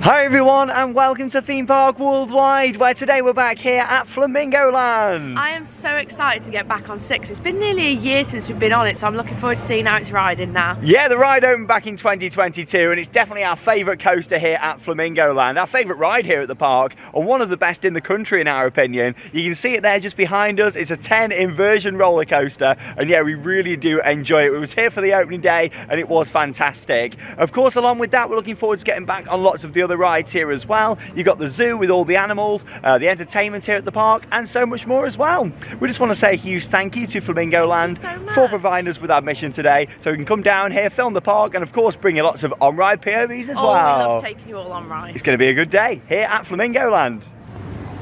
Hi everyone and welcome to Theme Park Worldwide, where today we're back here at Flamingo Land. I am so excited to get back on Six. It's been nearly a year since we've been on it, so I'm looking forward to seeing how it's riding now. Yeah, the ride opened back in 2022 and it's definitely our favourite coaster here at Flamingo Land, our favourite ride here at the park, and one of the best in the country in our opinion. You can see it there just behind us. It's a 10 inversion roller coaster, and yeah, we really do enjoy it. We was here for the opening day and it was fantastic. Of course, along with that, we're looking forward to getting back on lots of the other rides here as well. You've got the zoo with all the animals, the entertainment here at the park, and so much more as well. We just want to say a huge thank you to Flamingo Land for providing us with our mission today, so we can come down here, film the park, and of course bring you lots of on-ride POVs as well. We love taking you all on rides. It's going to be a good day here at Flamingo Land.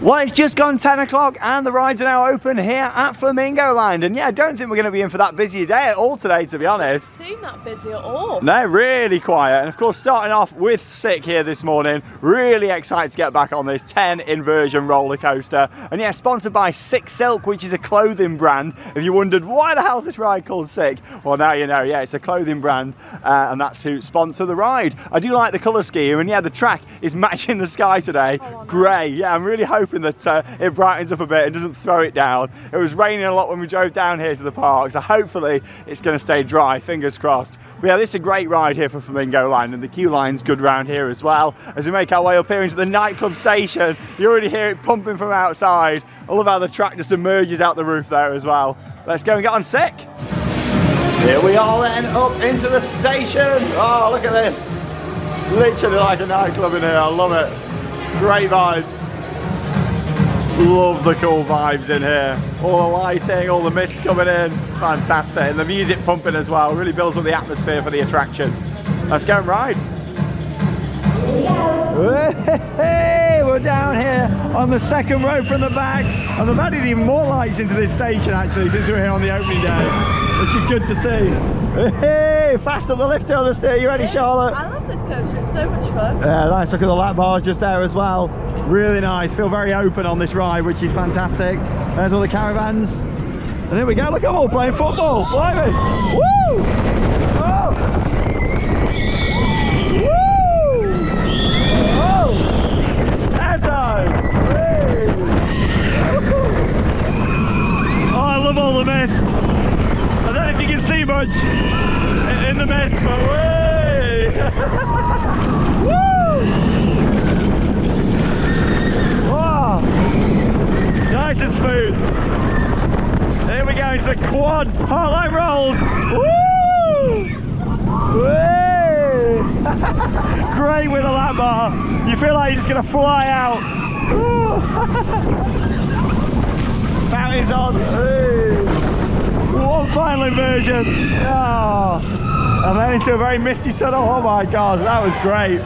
Well, it's just gone 10 o'clock and the rides are now open here at Flamingo Land. And yeah, I don't think we're going to be in for that busy day at all today, to be honest. It doesn't seem that busy at all. No, really quiet. And of course, starting off with Sick here this morning. Really excited to get back on this 10 inversion roller coaster. And yeah, sponsored by Sick Silk, which is a clothing brand. If you wondered, why the hell is this ride called Sick? Well, now you know. Yeah, it's a clothing brand and that's who sponsor the ride. I do like the colour scheme, and yeah, the track is matching the sky today. Oh, grey. Yeah, I'm really hoping that it brightens up a bit and doesn't throw it down. It was raining a lot when we drove down here to the park, so hopefully it's going to stay dry, fingers crossed. But yeah, this is a great ride here for Flamingo Land, and the queue line's good round here as well. As we make our way up here into the nightclub station, you already hear it pumping from outside. I love how the track just emerges out the roof there as well. Let's go and get on Sick. Here we are then, up into the station. Oh, look at this. Literally like a nightclub in here, I love it. Great vibes. Love the cool vibes in here. All the lighting, all the mist coming in. Fantastic. And the music pumping as well. Really builds up the atmosphere for the attraction. Let's go and ride. Hey, we're down here on the second row from the back. And they've added even more lights into this station actually since we were here on the opening day, which is good to see. Hey, fast up the lift hill this day. You ready, Charlotte? I love this coaster. It's so much fun. Yeah, nice look at the lap bars just there as well. Really nice. Feel very open on this ride, which is fantastic. There's all the caravans. And here we go. Look at them all playing football. Blimey. Woo! Oh! Woo! Oh! That's hey! Oh, I love all the mist. I don't know if you can see much in the mist, but way! Woo! Oh, nice and smooth. Here we go into the quad Heartline rolls. Woo! Way! Great with a lap bar. You feel like you're just going to fly out. Fountains on. Hey. One final inversion. Oh. And then into a very misty tunnel. Oh my god, that was great.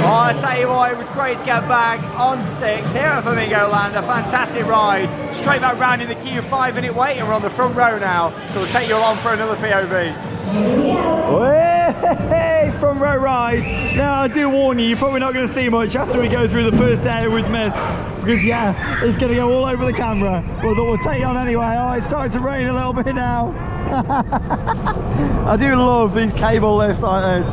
Oh, I tell you what, it was great to get back on Sick here at Flamingo Land. A fantastic ride. Straight back round in the queue, 5-minute wait, and we're on the front row now. So we'll take you along for another POV. Hey, front row ride. Now I do warn you, you're probably not going to see much after we go through the first area with mist, because yeah, it's going to go all over the camera. But we'll take you on anyway. Oh, it's starting to rain a little bit now. I do love these cable lifts like this.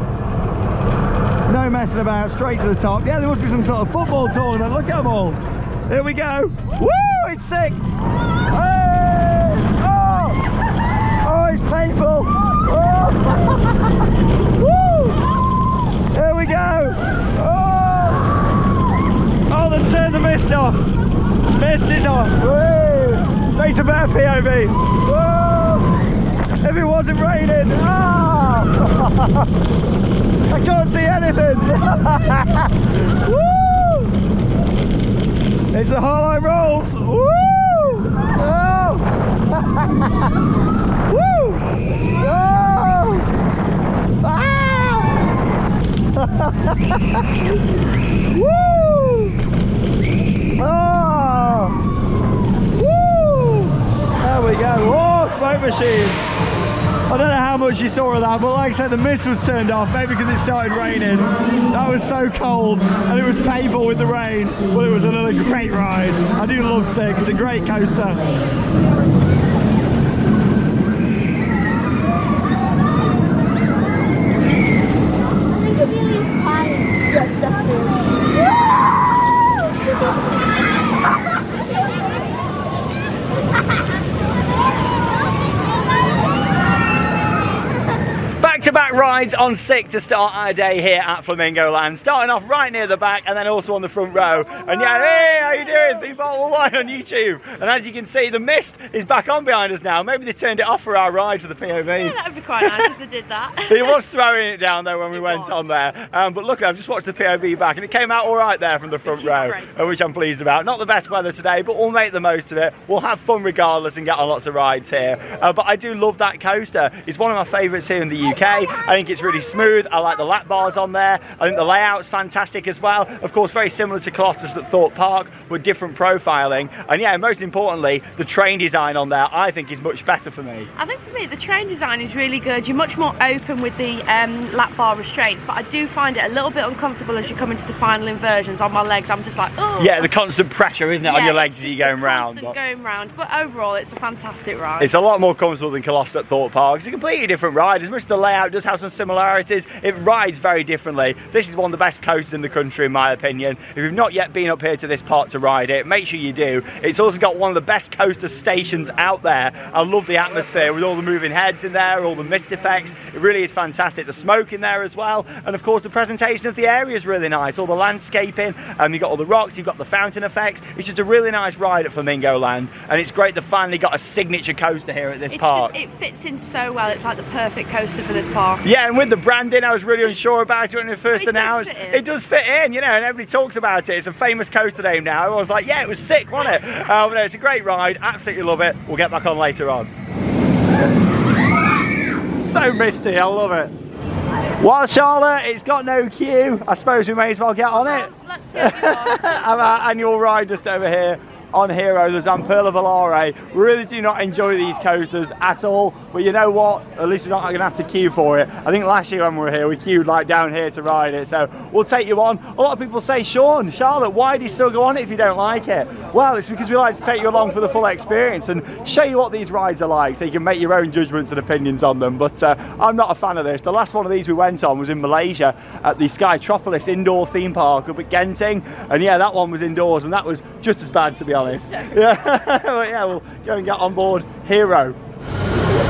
No messing about, straight to the top. Yeah, there must be some sort of football tournament. Look at them all. Here we go. Woo, it's sick. Hey! Oh! Oh, it's painful. Oh! Woo! Here we go. Oh! Oh, they've turned the mist off. Mist is off. Woo! Makes a better POV. Woo! If it wasn't raining. Oh! I can't see anything! Woo! It's the Heartline rolls! Woo! Oh! Woo! Oh! Ah! Woo! Oh! Woo! There we go! Oh, smoke machine! I don't know how much you saw of that, but like I said, the mist was turned off, maybe because it started raining. That was so cold, and it was painful with the rain, but it was another great ride. I do love Sick, it's a great coaster. Back-to-back rides on Sick to start our day here at Flamingo Land. Starting off right near the back and then also on the front row. And yeah, hey, how you doing? The Bottle of Wine on YouTube. And as you can see, the mist is back on behind us now. Maybe they turned it off for our ride for the POV. Yeah, that would be quite nice if they did that. It was throwing it down though when we went on there. But look, I've just watched the POV back and it came out all right there from the front row, which I'm pleased about. Not the best weather today, but we'll make the most of it. We'll have fun regardless and get on lots of rides here. But I do love that coaster. It's one of my favourites here in the UK. I think it's really smooth. I like the lap bars on there. I think the layout's fantastic as well. Of course, very similar to Colossus at Thorpe Park with different profiling. And yeah, most importantly, the train design on there I think is much better for me. I think for me, the train design is really good. You're much more open with the lap bar restraints, but I do find it a little bit uncomfortable as you come into the final inversions. On my legs, I'm just like, oh. Yeah, the constant pressure, isn't it, on your legs as you're going round. Going round, but overall, it's a fantastic ride. It's a lot more comfortable than Colossus at Thorpe Park. It's a completely different ride. As much as the layout does have some similarities, it rides very differently. This is one of the best coasters in the country, in my opinion. If you've not yet been up here to this part to ride it, make sure you do. It's also got one of the best coaster stations out there. I love the atmosphere with all the moving heads in there, all the mist effects. It really is fantastic. The smoke in there as well, and of course the presentation of the area is really nice. All the landscaping, you've got all the rocks, you've got the fountain effects. It's just a really nice ride at Flamingo Land, and it's great they've finally got a signature coaster here at this park. It fits in so well. It's like the perfect coaster for this park. Yeah, and with the branding, I was really unsure about it when it first announced. It does fit in, you know, and everybody talks about it. It's a famous coaster name now. I was like, yeah, it was sick, wasn't it? But no, it's a great ride. Absolutely love it. We'll get back on later on. So misty, I love it. While Charlotte, it's got no queue, I suppose we may as well get on it. Let's go. Have our annual ride just over here on Hero, the Zamperla Volare. Really do not enjoy these coasters at all, but you know what, at least we're not going to have to queue for it. I think last year when we were here, we queued like down here to ride it, so we'll take you on. A lot of people say, Sean, Charlotte, why do you still go on it if you don't like it? Well, it's because we like to take you along for the full experience and show you what these rides are like so you can make your own judgments and opinions on them, but I'm not a fan of this. The last one of these we went on was in Malaysia at the Skytropolis indoor theme park up at Genting, and yeah, that one was indoors and that was just as bad, to be honest. Yeah, but yeah, we'll go and get on board Hero.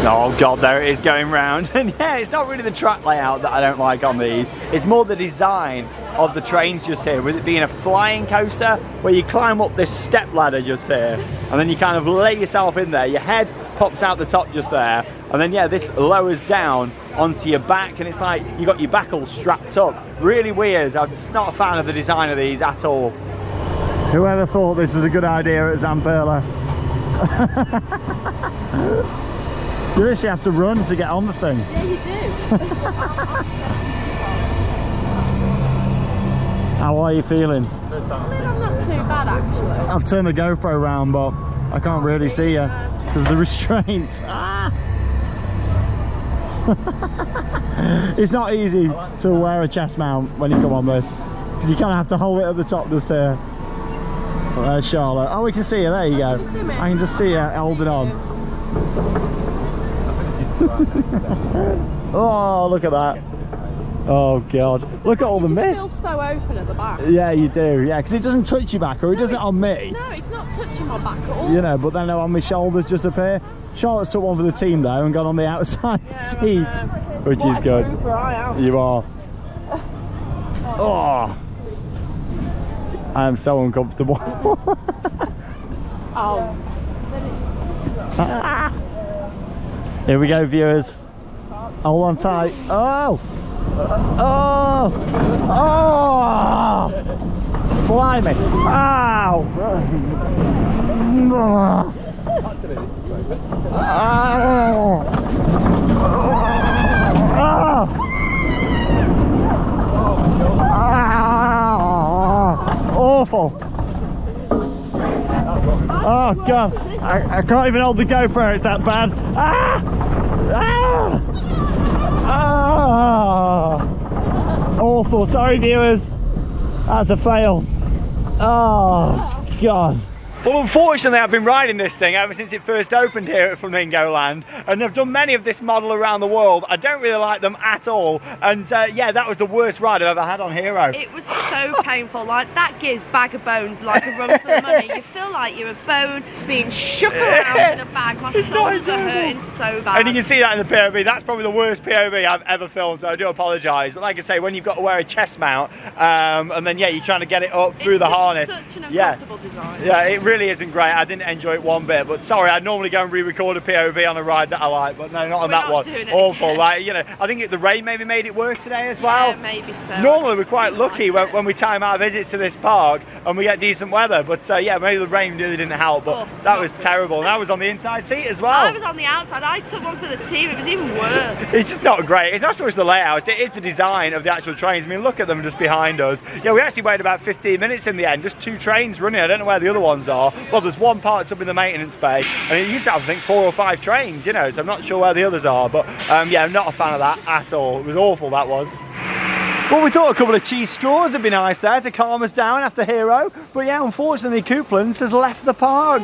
Oh god, there it is going round. And yeah, it's not really the track layout that I don't like on these, it's more the design of the trains just here, with it being a flying coaster where you climb up this step ladder just here and then you kind of lay yourself in there, your head pops out the top just there, and then yeah, this lowers down onto your back and it's like you got your back all strapped up. Really weird. I'm just not a fan of the design of these at all. Whoever thought this was a good idea at Zamperla? You actually have to run to get on the thing. Yeah, you do. How are you feeling? I mean, I'm not too bad actually. I've turned the GoPro around, but I can't really see you because of the restraints. Ah! It's not easy to wear a chest mount when you come on this because you kind of have to hold it at the top just here. There's Charlotte. Oh, we can see her. There you go. I can just see her holding on. Oh, look at that. Oh god, look at all the mist. It feels so open at the back. Yeah, you do. Yeah, because it doesn't touch your back, or it doesn't on me. No, it's not touching my back at all. You know, but then on my shoulders just up here. Charlotte's took one for the team though and gone on the outside seat, which is good. Trooper I am. You are. Oh, I am so uncomfortable. Oh. Here we go, viewers. Hold on tight. Oh! Oh! Oh! Blimey! Ow! Awful! Oh god! I can't even hold the GoPro, it's that bad. Ah! Ah! Ah! Awful, sorry viewers. That's a fail. Oh god. Well, unfortunately, I've been riding this thing ever since it first opened here at Flamingo Land, and I've done many of this model around the world. I don't really like them at all, and yeah, that was the worst ride I've ever had on Hero. It was so painful. Like, that gives bag of bones like a run for the money. You feel like you're a bone being shook around in a bag. My shoulders are hurting so bad. And you can see that in the POV. That's probably the worst POV I've ever filmed, so I do apologise. But like I say, when you've got to wear a chest mount, and then yeah, you're trying to get it up through the harness. It's such an uncomfortable design. Yeah, it really isn't great. I didn't enjoy it one bit, but sorry, I'd normally go and re-record a POV on a ride that I like, but no, not on that one. Awful. Like, you know, I think the rain maybe made it worse today as well. Yeah, maybe so. Normally we're quite lucky when we time our visits to this park and we get decent weather, but yeah, maybe the rain really didn't help, but that was terrible. And I was on the inside seat as well. I was on the outside. I took one for the team. It was even worse. It's just not great. It's not so much the layout, it is the design of the actual trains. I mean, look at them just behind us. Yeah, we actually waited about 15 minutes in the end, just 2 trains running. I don't know where the other ones are. Well, there's one parked up in the maintenance bay, and it used to have, I think, 4 or 5 trains, you know, so I'm not sure where the others are, but yeah, I'm not a fan of that at all. It was awful, that was. Well, we thought a couple of cheese straws would be nice there to calm us down after Hero, but yeah, unfortunately Couplands has left the park.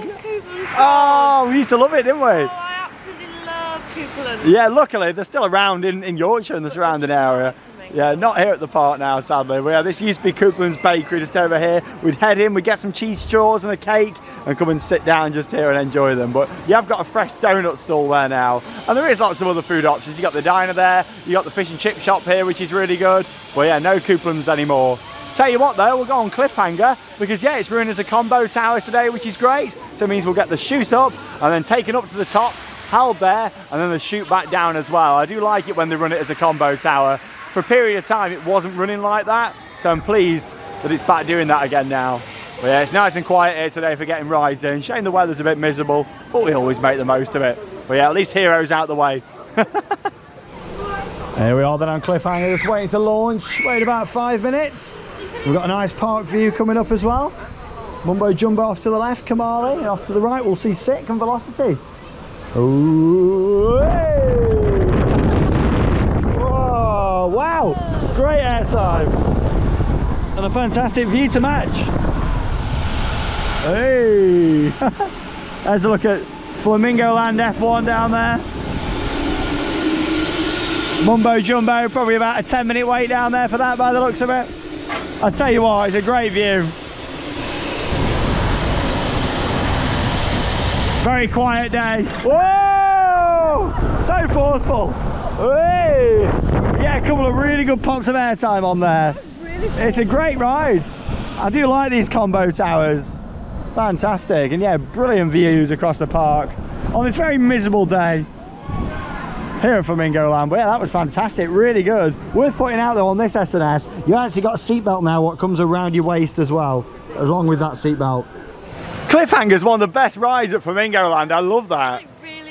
Oh, we used to love it, didn't we? Oh, I absolutely love Couplands. Yeah, luckily they're still around in Yorkshire and the surrounding area. Yeah, not here at the park now, sadly. But yeah, this used to be Coupland's Bakery just over here. We'd head in, we'd get some cheese straws and a cake and come and sit down just here and enjoy them. But you have got a fresh donut stall there now. And there is lots of other food options. You got the diner there, you got the fish and chip shop here, which is really good. But yeah, no Coupland's anymore. Tell you what though, we'll go on cliffhanger because yeah, it's running as a combo tower today, which is great. So it means we'll get the chute up and then taken up to the top, held there, and then the chute back down as well. I do like it when they run it as a combo tower. For a period of time it wasn't running like that, so I'm pleased that it's back doing that again now. But yeah, it's nice and quiet here today for getting rides in. Shame the weather's a bit miserable, but we always make the most of it. But yeah, at least Hero's out the way. Here we are then on cliffhanger, just waiting to launch. Wait about 5 minutes. We've got a nice park view coming up as well. Mumbo Jumbo off to the left, Kumali, and off to the right we'll see Sick and Velocity. Ooh, hey. Wow, great airtime and a fantastic view to match. Hey, there's a look at Flamingo Land F1 down there. Mumbo Jumbo, probably about a 10-minute wait down there for that by the looks of it. I'll tell you what, it's a great view. Very quiet day. Whoa, so forceful. Hey. Yeah, a couple of really good pops of airtime on there. It's a great ride. I do like these combo towers. Fantastic, and yeah, brilliant views across the park on this very miserable day here at Flamingo Land. But yeah, that was fantastic, really good. Worth pointing out though, on this S&S, you actually got a seatbelt now, what comes around your waist as well, along with that seatbelt. Cliffhanger's one of the best rides at Flamingo Land. I love that.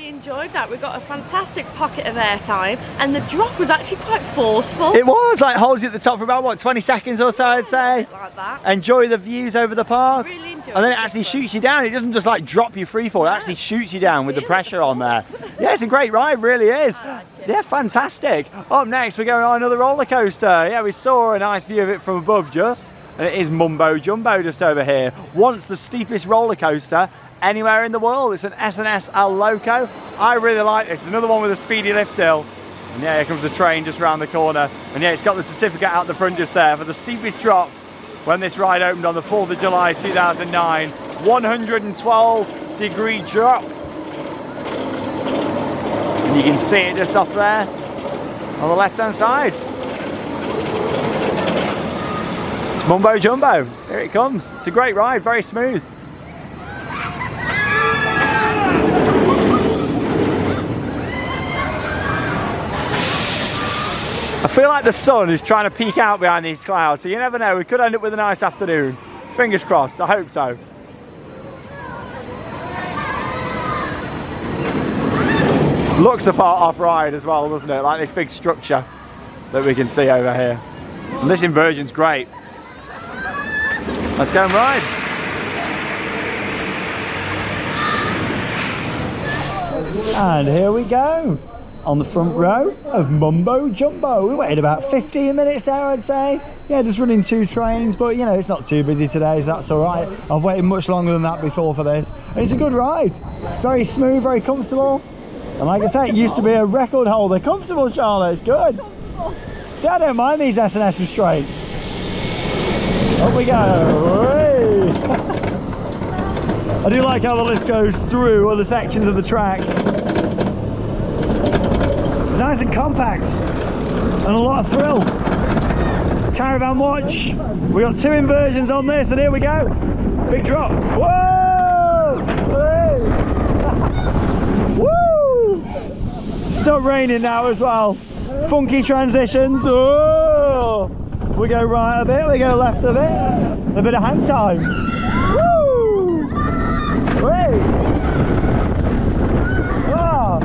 Enjoyed that. We got a fantastic pocket of airtime and the drop was actually quite forceful. It was, like holds you at the top for about what, 20 seconds or so, I'd say. Like that. Enjoy the views over the park. Really enjoyed and then it actually shoots you down. It doesn't just like drop you free fall, it actually shoots you down with the pressure on there. Yeah, it's a great ride, really is. Yeah, fantastic. Up next we're going on another roller coaster. Yeah, we saw a nice view of it from above just, and it is Mumbo Jumbo just over here. Once the steepest roller coaster anywhere in the world. It's an S&S Al Loco. I really like this. It's another one with a speedy lift hill. And yeah, here comes the train just around the corner. And yeah, it's got the certificate out the front just there for the steepest drop when this ride opened on the 4th of July 2009. 112-degree drop. And you can see it just off there on the left-hand side. It's Mumbo Jumbo. Here it comes. It's a great ride, very smooth. I feel like the sun is trying to peek out behind these clouds, so you never know, we could end up with a nice afternoon. Fingers crossed, I hope so. Looks the part off-ride as well, doesn't it? Like this big structure that we can see over here. And this inversion's great. Let's go and ride. And here we go. on the front row of Mumbo Jumbo. We waited about 15 minutes there, I'd say. Yeah, just running 2 trains, but you know, it's not too busy today, so that's all right. I've waited much longer than that before for this. And it's a good ride. Very smooth, very comfortable. And like I say, it used to be a record holder. Comfortable, Charlotte, it's good. See, I don't mind these S&S restraints. Up we go. I do like how the lift goes through other sections of the track. Nice and compact, and a lot of thrill. Caravan watch. We got 2 inversions on this, and here we go. Big drop. Whoa! Hey! Woo! Stop raining now as well. Funky transitions. Oh! We go right a bit, we go left a bit. A bit of hang time. Woo! Hey! Oh!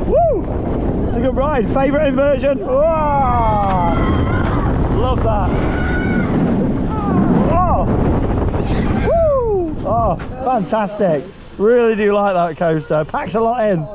Woo! It's a good ride. Favourite inversion? Oh! Love that. Oh! Woo! Oh, fantastic. Really do like that coaster. Packs a lot in.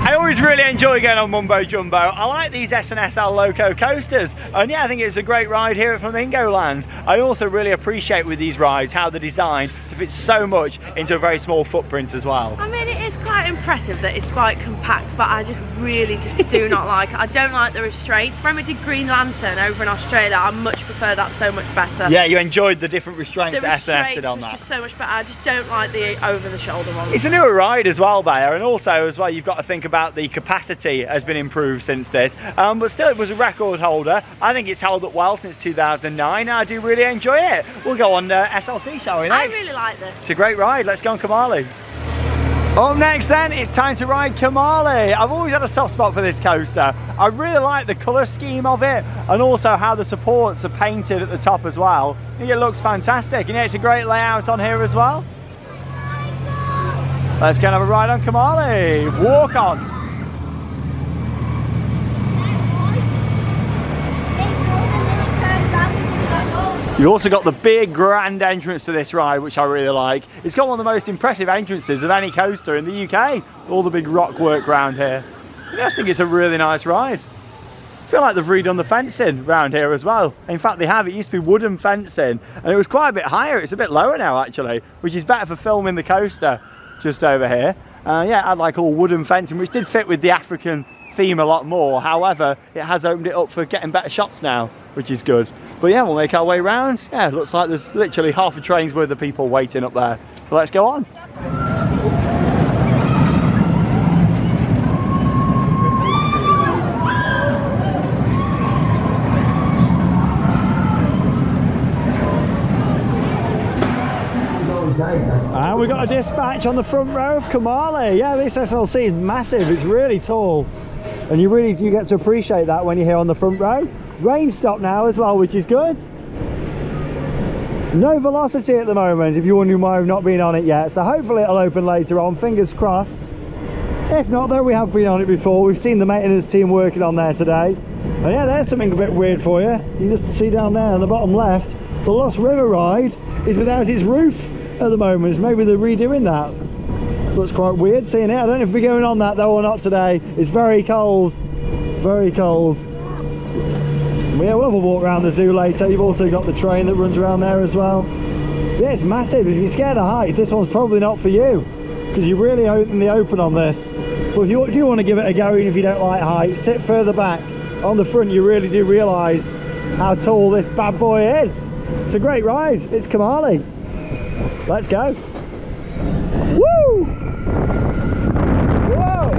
I always really enjoy going on Mumbo Jumbo. I like these S&S El Loco coasters, and yeah, I think it's a great ride here at Flamingo Land. I also really appreciate with these rides how they're designed to fit so much into a very small footprint as well. I mean, it is quite impressive that it's quite compact, but I just really do not like it. I don't like the restraints. When we did Green Lantern over in Australia, I much prefer that so much better. Yeah, you enjoyed the different restraints that S&S did on that. Just so much better. I just don't like the over-the-shoulder ones. It's a newer ride as well there, and also as well you've got to think about the capacity has been improved since this, but still it was a record holder. I think it's held up well since 2009. I do really enjoy it. We'll go on SLC, shall we, next? I really like this. It's a great ride. Let's go on Kumali. Up next then, it's time to ride Kumali. I've always had a soft spot for this coaster. I really like the colour scheme of it, and also how the supports are painted at the top as well. I think it looks fantastic, and yeah, it's a great layout on here as well. Let's go and have a ride on Kumali. Walk on. You've also got the big grand entrance to this ride, which I really like. It's got one of the most impressive entrances of any coaster in the UK. All the big rock work around here. I just think it's a really nice ride. I feel like they've redone the fencing around here as well. In fact, they have. It used to be wooden fencing, and it was quite a bit higher. It's a bit lower now, actually, which is better for filming the coaster just over here. Yeah, I like all wooden fencing, which did fit with the African theme a lot more. However, it has opened it up for getting better shots now, which is good. But yeah, we'll make our way round. Yeah, it looks like there's literally half a train's worth of people waiting up there. So let's go on. And we've got a dispatch on the front row of Kumali. Yeah, this SLC is massive. It's really tall. And you really do get to appreciate that when you're here on the front row. Rain stopped now as well, which is good. No velocity at the moment, if you're wondering why we've not been on it yet. So hopefully it'll open later on, fingers crossed. If not, though, we have been on it before. We've seen the maintenance team working on there today. And yeah, there's something a bit weird for you. You can just see down there on the bottom left, the Lost River ride is without its roof at the moment. Maybe they're redoing that. Looks quite weird seeing it. I don't know if we're going on that though or not today. It's very cold. Very cold. Yeah, we'll have a walk around the zoo later. You've also got the train that runs around there as well. But yeah, it's massive. If you're scared of heights, this one's probably not for you, because you're really out in the open on this. But if you do want to give it a go, even if you don't like heights, sit further back. On the front, you really do realise how tall this bad boy is. It's a great ride. It's Kumali. Let's go. Woo! Whoa!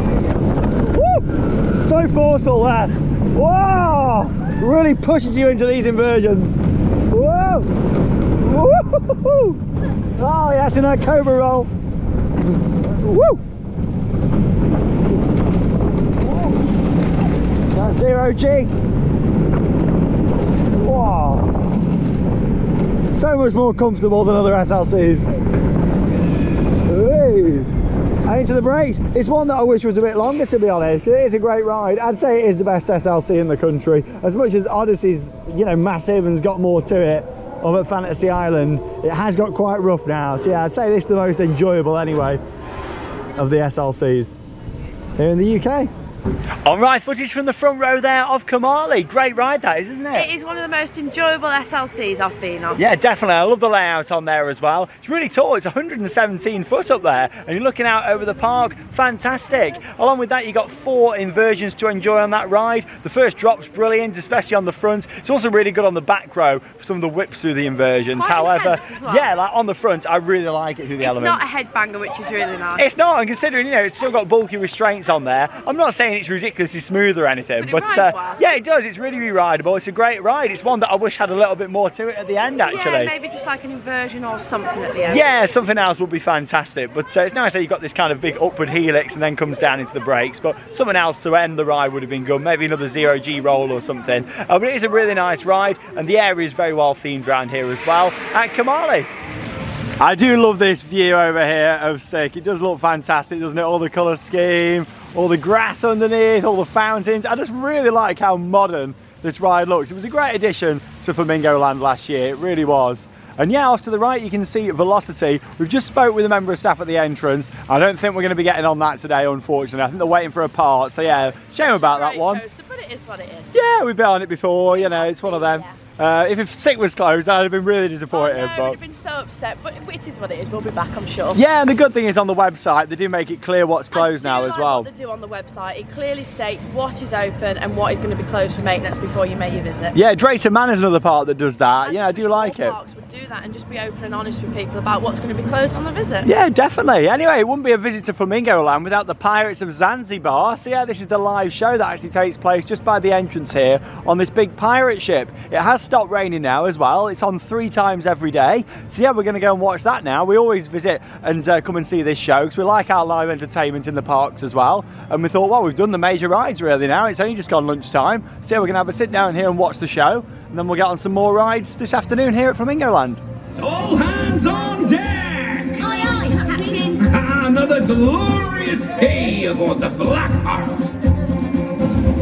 Woo! So forceful there. Whoa! Really pushes you into these inversions. Whoa! Woo! Oh yes, in that cobra roll. Woo! That's 0G. Wow! So much more comfortable than other SLCs. Hey. And into the brakes. It's one that I wish was a bit longer, to be honest. It is a great ride. I'd say it is the best SLC in the country. As much as Odyssey's, you know, massive and has got more to it over at Fantasy Island, it has got quite rough now. So yeah, I'd say this is the most enjoyable anyway of the SLCs. here in the UK. On ride footage from the front row there of Kumali. Great ride that is, isn't it? It is one of the most enjoyable SLCs I've been on. Yeah, definitely. I love the layout on there as well. It's really tall. It's 117 foot up there and you're looking out over the park. Fantastic. Along with that, you got 4 inversions to enjoy on that ride. The first drop's brilliant, especially on the front. It's also really good on the back row for some of the whips through the inversions. Quite However, as well. Yeah, like on the front, I really like it through the elements. It's not a headbanger, which is really nice. It's not, and considering, you know, it's still got bulky restraints on there. I'm not saying it's ridiculously smooth or anything, but well. yeah, it does. It's really rideable. It's a great ride. It's one that I wish had a little bit more to it at the end, actually. Yeah, maybe just like an inversion or something at the end. Yeah, something else would be fantastic. But it's nice that you've got this kind of big upward helix and then comes down into the brakes. But something else to end the ride would have been good. Maybe another 0G roll or something. But it is a really nice ride, and the area is very well themed around here as well at Kumali. I do love this view over here of Sick. It does look fantastic, doesn't it? All the colour scheme, all the grass underneath, all the fountains. I just really like how modern this ride looks. It was a great addition to Flamingo Land last year, it really was. And yeah, off to the right you can see Velocity. We've just spoke with a member of staff at the entrance. I don't think we're going to be getting on that today, unfortunately. I think they're waiting for a part, so yeah, shame about that one. Coaster, but it is what it is. Yeah, we've been on it before, you know, it's one of them. Yeah. If Sick was closed, I'd have been really disappointed. Oh, no, I would have been so upset, but it is what it is. We'll be back, I'm sure. Yeah, and the good thing is on the website, they do make it clear what's closed now as well. What they do on the website, it clearly states what is open and what is going to be closed for maintenance before you make your visit. Yeah, Drayton Man is another part that does that. And yeah, I do like it. Parks would do that and just be open and honest with people about what's going to be closed on the visit. Yeah, definitely. Anyway, it wouldn't be a visit to Flamingo Land without the Pirates of Zanzibar. So yeah, this is the live show that actually takes place just by the entrance here on this big pirate ship. It has stopped raining now as well. It's on 3 times every day. So yeah, we're going to go and watch that now. We always visit and come and see this show because we like our live entertainment in the parks as well. And we thought, well, we've done the major rides really now. It's only just gone lunchtime. So yeah, we're going to have a sit down here and watch the show. And then we'll get on some more rides this afternoon here at Flamingo Land. It's all hands on deck! Aye, aye, Captain. Another glorious day aboard the Black Heart.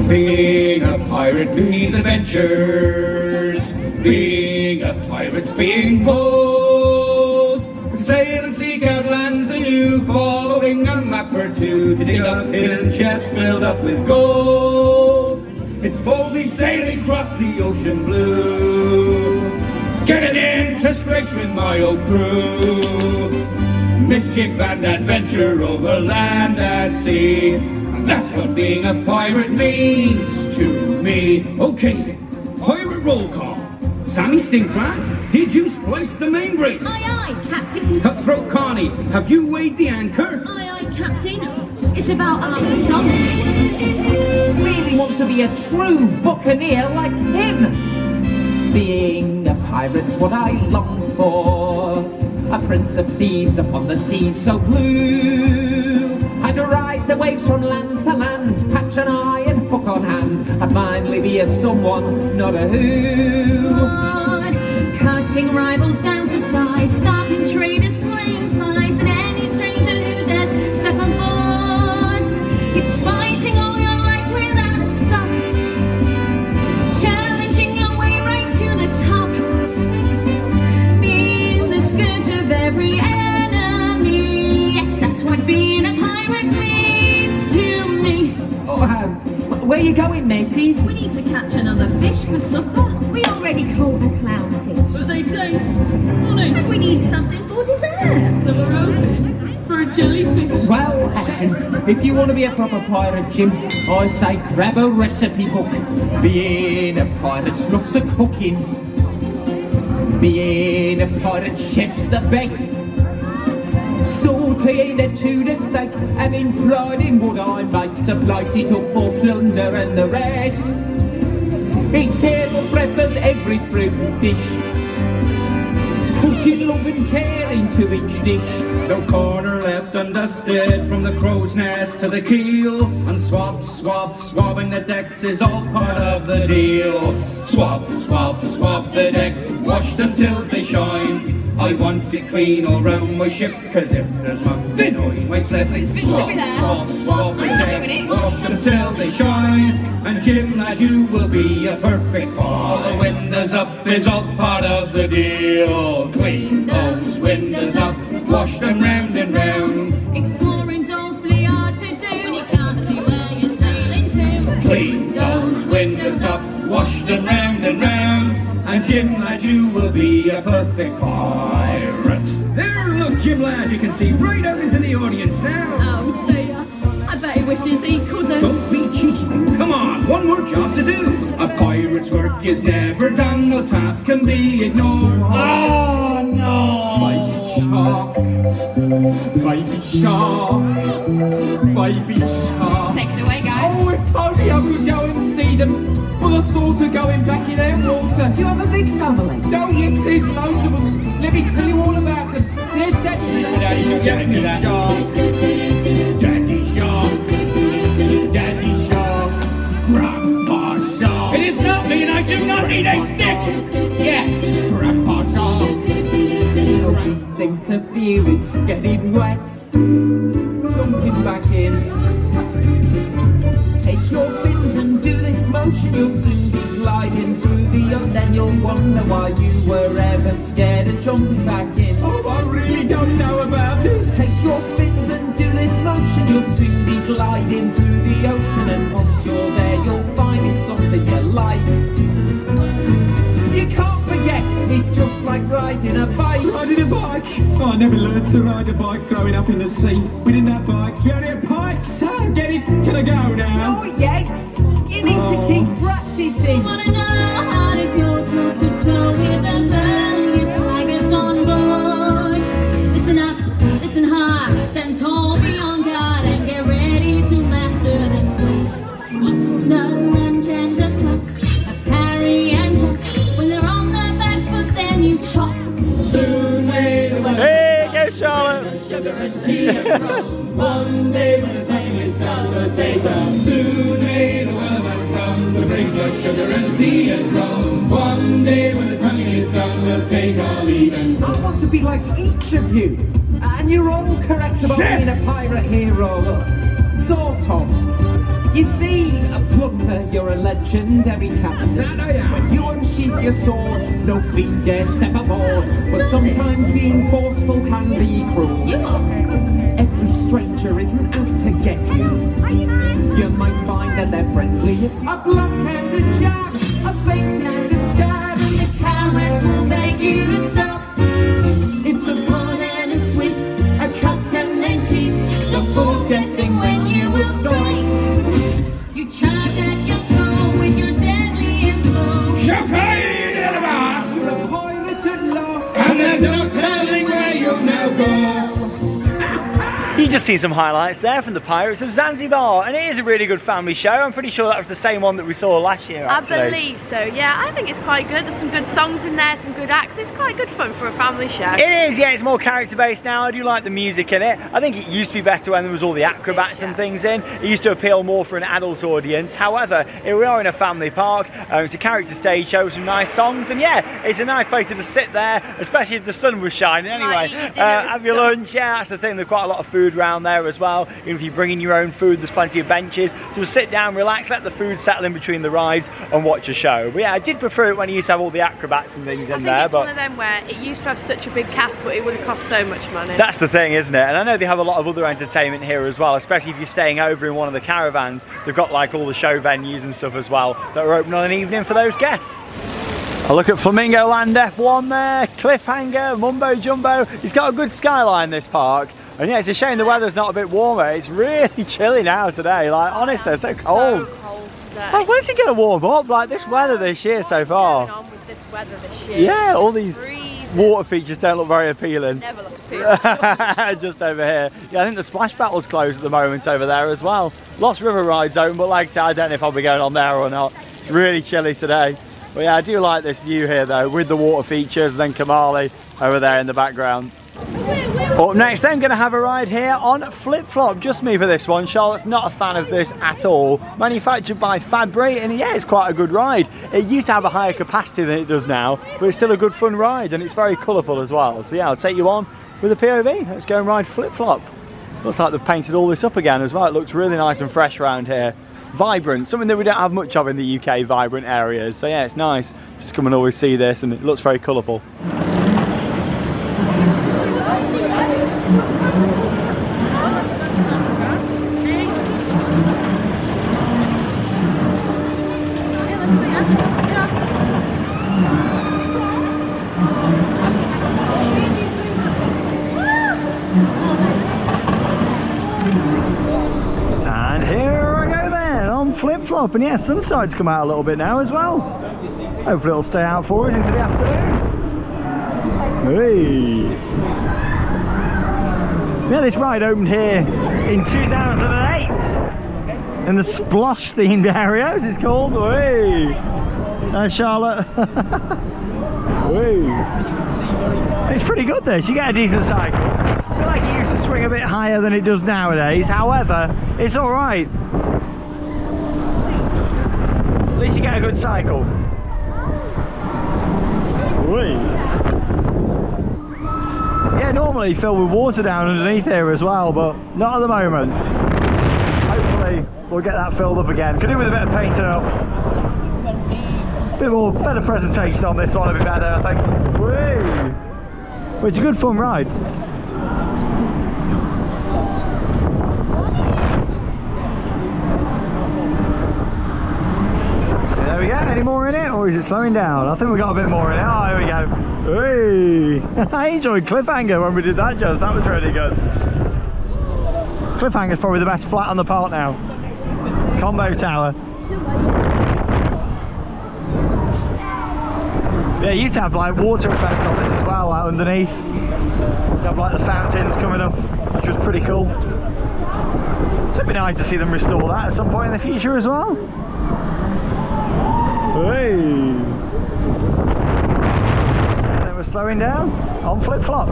Being a pirate means adventures. Being a pirate's being bold. To sail and seek out lands anew, following a map or two, to dig up hidden chests filled up with gold. It's boldly sailing across the ocean blue, getting into scrapes with my old crew. Mischief and adventure over land and sea, that's what being a pirate means to me. Okay, pirate roll call. Sammy Stinkrat, did you splice the main brace? Aye, aye, Captain. Cutthroat Carney, have you weighed the anchor? Aye, aye, Captain. It's about Tom. Really want to be a true buccaneer like him. Being a pirate's what I long for. A prince of thieves upon the seas so blue. I'd ride the waves from land to land, catch an eye and hook on hand. I'd finally be a someone, not a who. Cutting rivals down to size, stopping traders, slaying spies, and any stranger who dares step on board. It's fighting all your life without a stop, challenging your way right to the top, being the scourge of every enemy. Yes, that's what being a pirate means to me. Oh, where you going, mateys? We need to catch another fish for supper. We already caught a clownfish. But they taste funny. And we need something for dessert. So we're open for a jellyfish. Well, if you want to be a proper pirate, Jim, I say grab a recipe book. Being a pirate's lots of cooking. Being a pirate chef's the best. Sauteing the tuna steak, having pride in what I make, to plate it up for plunder and the rest. It's careful prep of every fruit and fish, putting love and care into each dish. No corner left undusted, from the crow's nest to the keel. And swabbing the decks is all part of the deal. Swab the decks, wash them till they shine. I want it clean all round my ship, cause if there's mud, then I might slip. Swab the decks, wash them till they shine. And Jim, lad, you will be a perfect ball. The windows up is all part of the deal. Clean those windows up, wash them round and round. Exploring's awfully hard to do when you can't see Clean those windows up, wash them round and round, and Jim lad, you will be a perfect pirate. There, look Jim lad, you can see right out into the audience now. Oh dear, I bet he wishes he couldn't. Don't be cheeky, come on, one more job to do. A pirate's work is never done, no task can be ignored. Oh no! Baby shark, baby shark. Take it away, guys. Oh, if only I could go and see them. Well, the thought of going back in their water. Do you have a big family? Oh, yes, there's loads of us. Let me tell you all about them. There's Daddy Shark. Daddy Shark, Daddy Shark, Grandpa Shark. It is not me and I do not need a stick. Yeah, Grandpa Shark. Everything to feel is getting wet. Jumping back in. Take your fins and do this motion. You'll soon be gliding through the ocean. Then you'll wonder why you were ever scared of jumping back in. Oh, I really don't know about this. Take your fins and do this motion. You'll soon be gliding through the ocean. And once you're there, you'll find it's something you like. You can't forget, it's just like riding a bike. Riding a bike? Oh, I never learned to ride a bike growing up in the sea. We didn't have bikes, we only had pikes. Get it? Can I go now? Not yet. You need to keep practicing. Wanna know how to go toe to toe with the belliest flaggers on board? Listen up, listen hard, stand tall, be on guard, and get ready to master the sea. It's a lunge and a thrust, a parry and just. When they're on the back foot, then you chop. Soon may the weather Hey, go Charlotte! sugar and tea and rum. One day when the time is done, we'll take them. Soon may the weather come to bring the sugar and tea and rum. One day when the tonguing is done, we'll take our leave and I want to be like each of you. And you're all correct about being a pirate hero. Sort of. You see, a plunder, you're a legendary captain. When you unsheath your sword, no fiend dare step aboard. But sometimes being forceful can be cruel. You are. Every stranger isn't out to get you. You might find that they're friendly. A block-handed jab, a fake-handed stab. And the cowards will beg you to stop. It's a pull and a sweep, a cut and then keep. The fool's guessing when you will strike. You charge at your foe with your deadliest blow. shout hey to the boss! You're a pirate at last. And there's no telling where you'll now go. You just seen some highlights there from the Pirates of Zanzibar, and it is a really good family show. I'm pretty sure that was the same one that we saw last year, actually. I believe so, yeah. I think it's quite good. There's some good songs in there, some good acts. It's quite good fun for a family show. It is, yeah, it's more character based now. I do like the music in it. I think it used to be better when there was all the acrobats and things in. It used to appeal more for an adult audience. However, here we are in a family park. It's a character stage show with some nice songs, and yeah, it's a nice place to just sit there, especially if the sun was shining anyway. Have your lunch, yeah, that's the thing. There's quite a lot of food around there as well. Even if you bring in your own food, there's plenty of benches. So just sit down, relax, let the food settle in between the rides and watch a show. But yeah, I did prefer it when you used to have all the acrobats and things in there. It's one of them where it used to have such a big cast, but it would have cost so much money. That's the thing, isn't it? And I know they have a lot of other entertainment here as well, especially if you're staying over in one of the caravans. They've got like all the show venues and stuff as well that are open on an evening for those guests. I look at Flamingo Land F1 there, Cliffhanger, Mumbo Jumbo. It's got a good skyline, this park. And yeah, it's a shame the weather's not a bit warmer. It's really chilly now today. Like, honestly, it's so cold. So cold today. Like, when's it going to warm up? Like, this weather this year so far. What's going on with this weather this year? Yeah, all these Freezing. water features don't look very appealing. Never look appealing. Just over here. Yeah, I think the splash battle's closed at the moment over there as well. Lost River Ride's open, but like I said, I don't know if I'll be going on there or not. It's really chilly today. But yeah, I do like this view here though, with the water features and then Kumali over there in the background. Up next, I'm going to have a ride here on Flip Flop. Just me for this one. Charlotte's not a fan of this at all. Manufactured by Fabry, and yeah, it's quite a good ride. It used to have a higher capacity than it does now, but it's still a good fun ride, and it's very colourful as well. So yeah, I'll take you on with a POV. Let's go and ride Flip Flop. Looks like they've painted all this up again as well. It looks really nice and fresh around here. Vibrant, something that we don't have much of in the UK, vibrant areas. So yeah, it's nice. Just come and always see this, and it looks very colourful. Flip-Flop, and yeah, sun's starting to come out a little bit now as well. Hopefully it'll stay out for us into the afternoon. Hey. Yeah, this ride opened here in 2008 in the Splosh themed area, as it's called. Hey. Charlotte. Hey. It's pretty good this, you get a decent cycle. I feel like it used to swing a bit higher than it does nowadays, however, it's alright. At least you get a good cycle. Whee. Yeah, normally filled with water down underneath here as well, but not at the moment. Hopefully we'll get that filled up again. Could do with a bit of painting up. Bit more, better presentation on this one, a bit better, I think. Whee. Well, it's a good fun ride. There we go, any more in it, or is it slowing down? I think we got a bit more in it. Oh, here we go. Hey. I enjoyed Cliffhanger when we did that just, that was really good. Cliffhanger's probably the best flat on the park now. Combo tower. Yeah, you used to have like water effects on this as well, like underneath. Used to have like the fountains coming up, which was pretty cool. So it'd be nice to see them restore that at some point in the future as well. Hey! And then we're slowing down on Flip-Flop.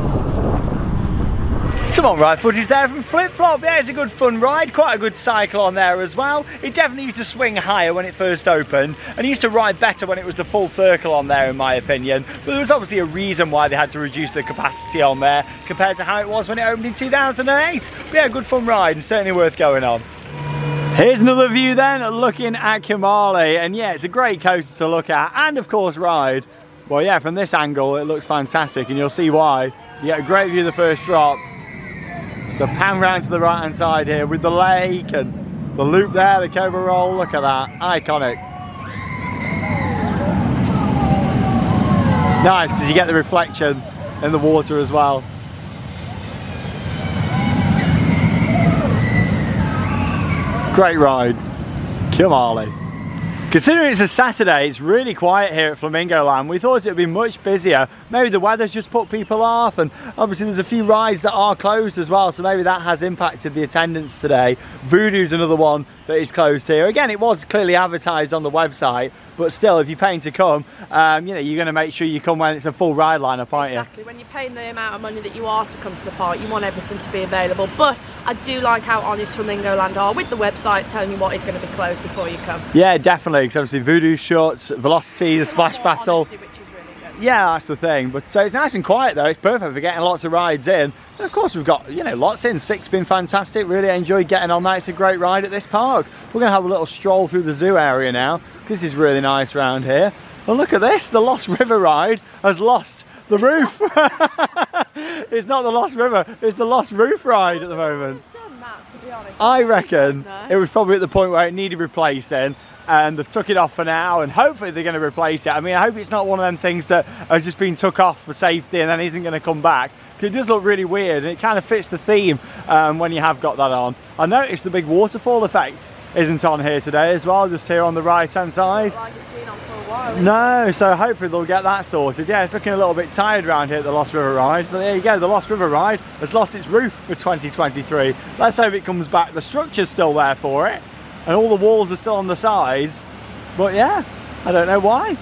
Some on ride footage there from Flip-Flop. Yeah, it's a good fun ride, quite a good cycle on there as well. It definitely used to swing higher when it first opened, and it used to ride better when it was the full circle on there in my opinion. But there was obviously a reason why they had to reduce the capacity on there compared to how it was when it opened in 2008. But yeah, good fun ride and certainly worth going on. Here's another view then, looking at Kumali, and yeah, it's a great coaster to look at and of course ride. Well yeah, from this angle it looks fantastic and you'll see why. You get a great view of the first drop. So pan round to the right hand side here with the lake and the loop there, the Cobra Roll, look at that, iconic. It's nice because you get the reflection in the water as well. Great ride, Kumali. Considering it's a Saturday, it's really quiet here at Flamingo Land. We thought it would be much busier. Maybe the weather's just put people off, and obviously there's a few rides that are closed as well, so maybe that has impacted the attendance today. Voodoo's another one that is closed here. Again, it was clearly advertised on the website, but still, if you're paying to come, you know, you're going to make sure you come when it's a full ride lineup, aren't you? Exactly. When you're paying the amount of money that you are to come to the park, you want everything to be available. But I do like how honest Flamingo Land are with the website telling you what is going to be closed before you come. Yeah, definitely, because obviously Voodoo shuts, Velocity, the Splash Battle. Honesty, which is really good. Yeah, that's the thing. But it's nice and quiet though. It's perfect for getting lots of rides in. And of course we've got, you know, lots in. Six been fantastic. Really enjoyed getting on that. It's a great ride at this park. We're going to have a little stroll through the zoo area now, because this is really nice around here. Well, look at this. The Lost River ride has lost the roof. It's not the Lost River, it's the Lost Roof ride at the moment. Done that, to be honest. I reckon it was probably at the point where it needed replacing, and they've took it off for now, and hopefully they're going to replace it. I mean, I hope it's not one of them things that has just been took off for safety and then isn't going to come back. It does look really weird, and it kind of fits the theme when you have got that on. I noticed the big waterfall effect isn't on here today as well, just here on the right hand side. Like it's been on for a while, no, so hopefully they'll get that sorted. Yeah, it's looking a little bit tired around here at the Lost River ride, but there you go, the Lost River ride has lost its roof for 2023. Let's hope it comes back. The structure's still there for it, and all the walls are still on the sides, but yeah, I don't know why.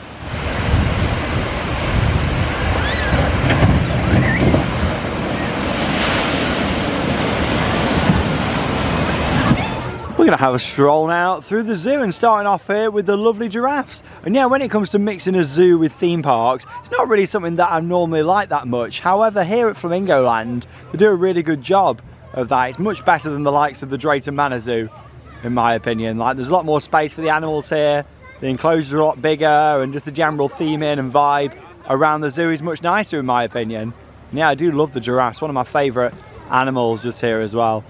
We're going to have a stroll now through the zoo, and starting off here with the lovely giraffes. And yeah, when it comes to mixing a zoo with theme parks, it's not really something that I normally like that much. However, here at Flamingo Land, they do a really good job of that. It's much better than the likes of the Drayton Manor Zoo, in my opinion. Like, there's a lot more space for the animals here, the enclosures are a lot bigger, and just the general theming and vibe around the zoo is much nicer in my opinion. And yeah, I do love the giraffes, one of my favourite animals just here as well.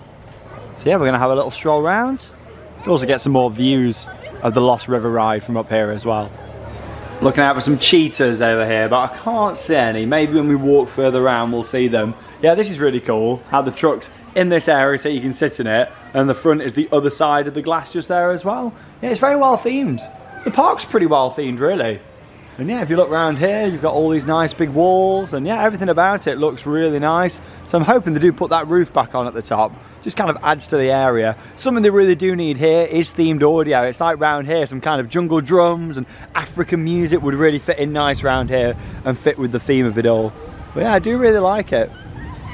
So yeah, we're going to have a little stroll round. We'll also get some more views of the Lost River ride from up here as well. Looking out for some cheetahs over here, but I can't see any. Maybe when we walk further around we'll see them. Yeah, this is really cool, how the trucks in this area so you can sit in it, and the front is the other side of the glass just there as well. Yeah, it's very well themed. The park's pretty well themed really. And yeah, if you look around here, you've got all these nice big walls, and yeah, everything about it looks really nice. So I'm hoping they do put that roof back on at the top. Just kind of adds to the area. Something they really do need here is themed audio. It's like round here, some kind of jungle drums and African music would really fit in nice round here and fit with the theme of it all. But yeah, I do really like it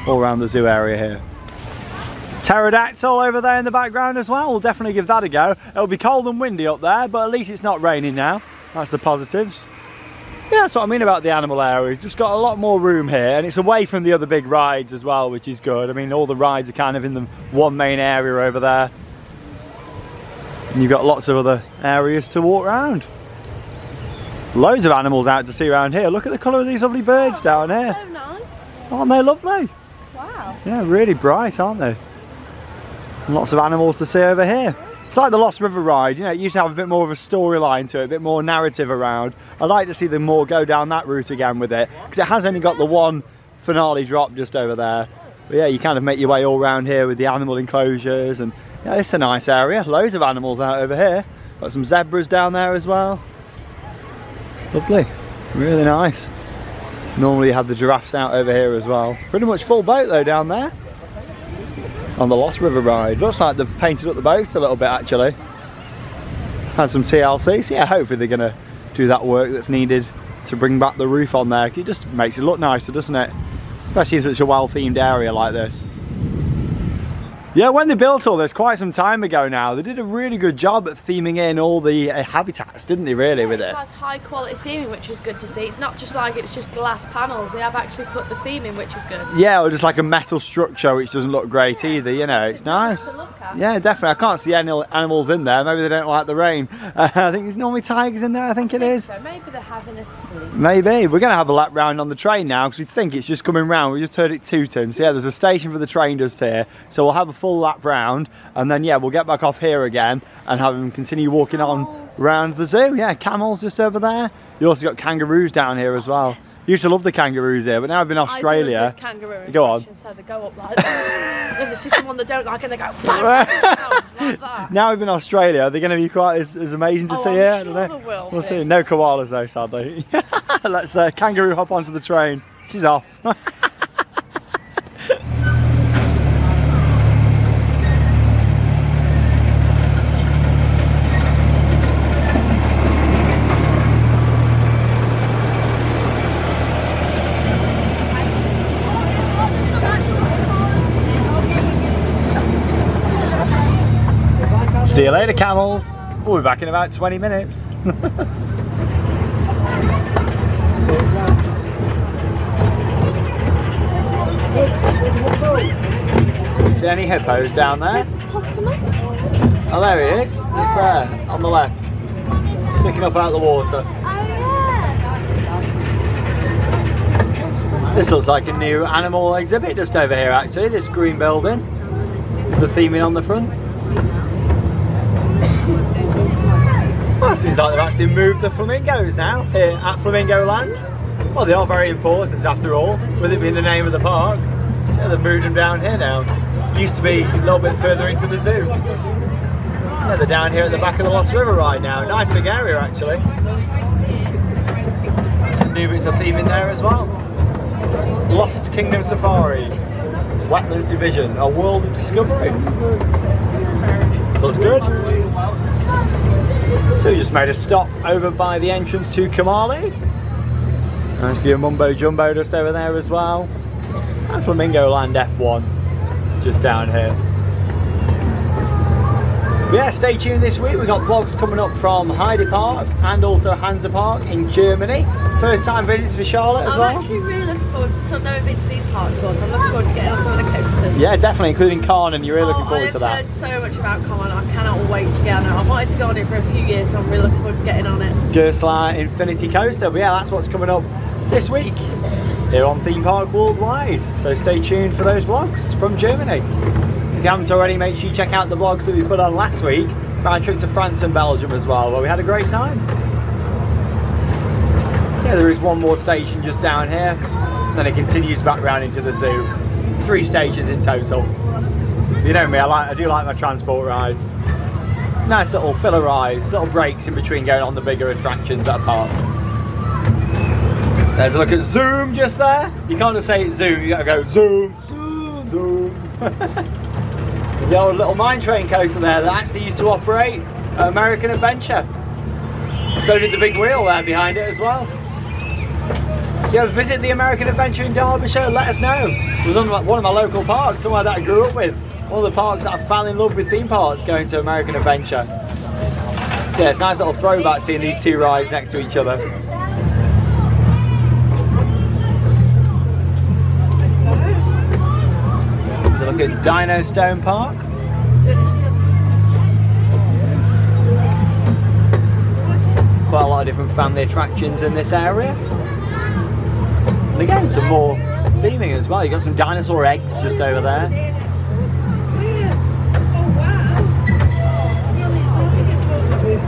all around the zoo area here. Pterodactyl over there in the background as well. We'll definitely give that a go. It'll be cold and windy up there, but at least it's not raining now. That's the positives. Yeah, that's what I mean about the animal area. It's just got a lot more room here, and it's away from the other big rides as well, which is good. I mean, all the rides are kind of in the one main area over there. And you've got lots of other areas to walk around. Loads of animals out to see around here. Look at the colour of these lovely birds down here. So nice. Aren't they lovely? Wow. Yeah, really bright, aren't they? And lots of animals to see over here. It's like the Lost River ride, you know, it used to have a bit more of a storyline to it, a bit more narrative around. I'd like to see them more go down that route again with it, because it has only got the one finale drop just over there. But yeah, you kind of make your way all around here with the animal enclosures, and yeah, it's a nice area. Loads of animals out over here. Got some zebras down there as well. Lovely, really nice. Normally you have the giraffes out over here as well. Pretty much full boat though down there. On the Lost River ride. Looks like they've painted up the boat a little bit actually. Had some TLC, so yeah, hopefully they're going to do that work that's needed to bring back the roof on there. It just makes it look nicer, doesn't it? Especially in such a well themed area like this. Yeah, when they built all this quite some time ago now, they did a really good job at theming in all the habitats, didn't they, really, with it? It's high quality theming, which is good to see. It's not just like it's just glass panels. They have actually put the theme in, which is good. Yeah, or just like a metal structure, which doesn't look great either, you know. It's nice. To look at. Yeah, definitely. I can't see any animals in there. Maybe they don't like the rain. I think there's normally tigers in there, I think it is. So maybe they're having a sleep. Maybe. We're going to have a lap round on the train now, because we think it's just coming round. We just heard it tooting. So yeah, there's a station for the train just here. So we'll have a full lap round. And then yeah, we'll get back off here again and have them continue walking on around the zoo. Yeah, camels just over there. You also got kangaroos down here as well. Used to love the kangaroos here, but now I've been in Australia. I do a good kangaroo go on. So they go up like that. Then they see someone they don't like and they go bang, down, like that. Now we've been in Australia, they're going to be quite as amazing to see here. I don't know. They will we'll see. No koalas though, sadly. Let's kangaroo hop onto the train. She's off. See you later, camels. We'll be back in about 20 minutes. See any hippos down there? Hippopotamus? Oh, there he is. Just there, on the left. Sticking up out of the water. Oh, yes. This looks like a new animal exhibit just over here, actually. This green building. With the theming on the front. Well, it seems like they've actually moved the flamingos now here at Flamingo Land. Well, they are very important after all, with it being the name of the park. So they've moved them down here now. Used to be a little bit further into the zoo. Yeah, they're down here at the back of the Lost River ride now. Nice big area actually. Some new bits of theme in there as well. Lost Kingdom Safari, Wetlands Division, a world of discovery. Looks good. So we just made a stop over by the entrance to Kumali. Nice view of Mumbo Jumbo just over there as well. And Flamingo Land F1 just down here. But yeah, stay tuned this week. We've got vlogs coming up from Heide Park and also Hansa Park in Germany. First time visits for Charlotte as well. I'm actually really looking forward to, because I've never been to these parks before, so I'm looking forward to getting on some of the coasters. Yeah, definitely, including Cannes, and you're really looking forward to that. I've heard so much about Cannes, I cannot wait to get on it. I've wanted to go on it for a few years, so I'm really looking forward to getting on it. Gerstlauer Infinity Coaster, but yeah, that's what's coming up this week here on Theme Park Worldwide. So stay tuned for those vlogs from Germany. If you haven't already, make sure you check out the vlogs that we put on last week for our trip to France and Belgium as well, where we had a great time. Yeah, there is one more station just down here, then it continues back round into the zoo. 3 stations in total. You know me, I do like my transport rides. Nice little filler rides, little breaks in between going on the bigger attractions at a park. There's a look at Zoom just there. You can't just say it's Zoom, you gotta go Zoom, Zoom, Zoom. The old little mine train coaster there that actually used to operate at American Adventure. So did the big wheel there behind it as well. If you ever visit the American Adventure in Derbyshire, let us know. It was one of my local parks, somewhere that I grew up with. One of the parks that I fell in love with theme parks, going to American Adventure. So yeah, it's a nice little throwback seeing these two rides next to each other. Let's look at Dino Stone Park. Quite a lot of different family attractions in this area. And again, some more theming as well. You've got some dinosaur eggs just over there.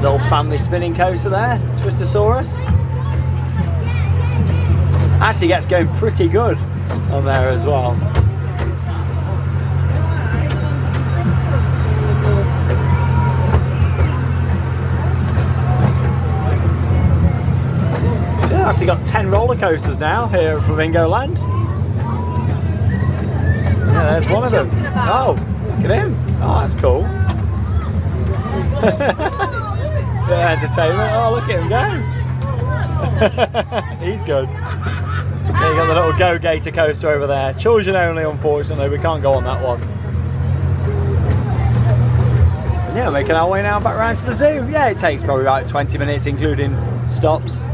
Little family spinning coaster there, Twistosaurus. Actually gets going pretty good on there as well. Yeah, actually got 10 roller coasters now here at Flamingo Land. Yeah, there's one of them. Oh, look at him. Oh, that's cool. Bit of entertainment. Oh, look at him go. He's good. Yeah, you got the little Go Gator coaster over there. Children only, unfortunately. We can't go on that one. And yeah, making our way now back round to the zoo. Yeah, it takes probably about 20 minutes, including stops,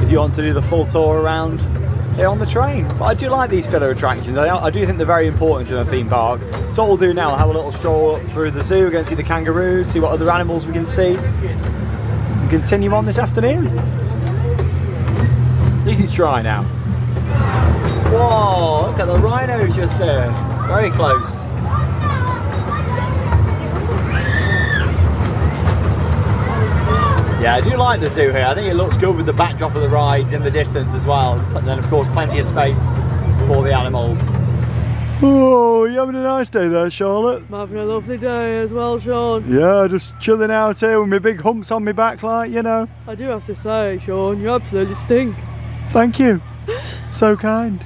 if you want to do the full tour around here on the train. But I do like these filler attractions. I do think they're very important in a theme park. So what we'll do now, we'll have a little stroll up through the zoo, go and see the kangaroos, see what other animals we can see, and continue on this afternoon. At least it's dry now. Whoa, look at the rhinos just there. Very close. Yeah, I do like the zoo here. I think it looks good with the backdrop of the rides in the distance as well. And then of course plenty of space for the animals. Oh, you having a nice day there, Charlotte? I'm having a lovely day as well, Sean. Yeah, just chilling out here with my big humps on my back, like, you know. I do have to say, Sean, you absolutely stink. Thank you. So kind.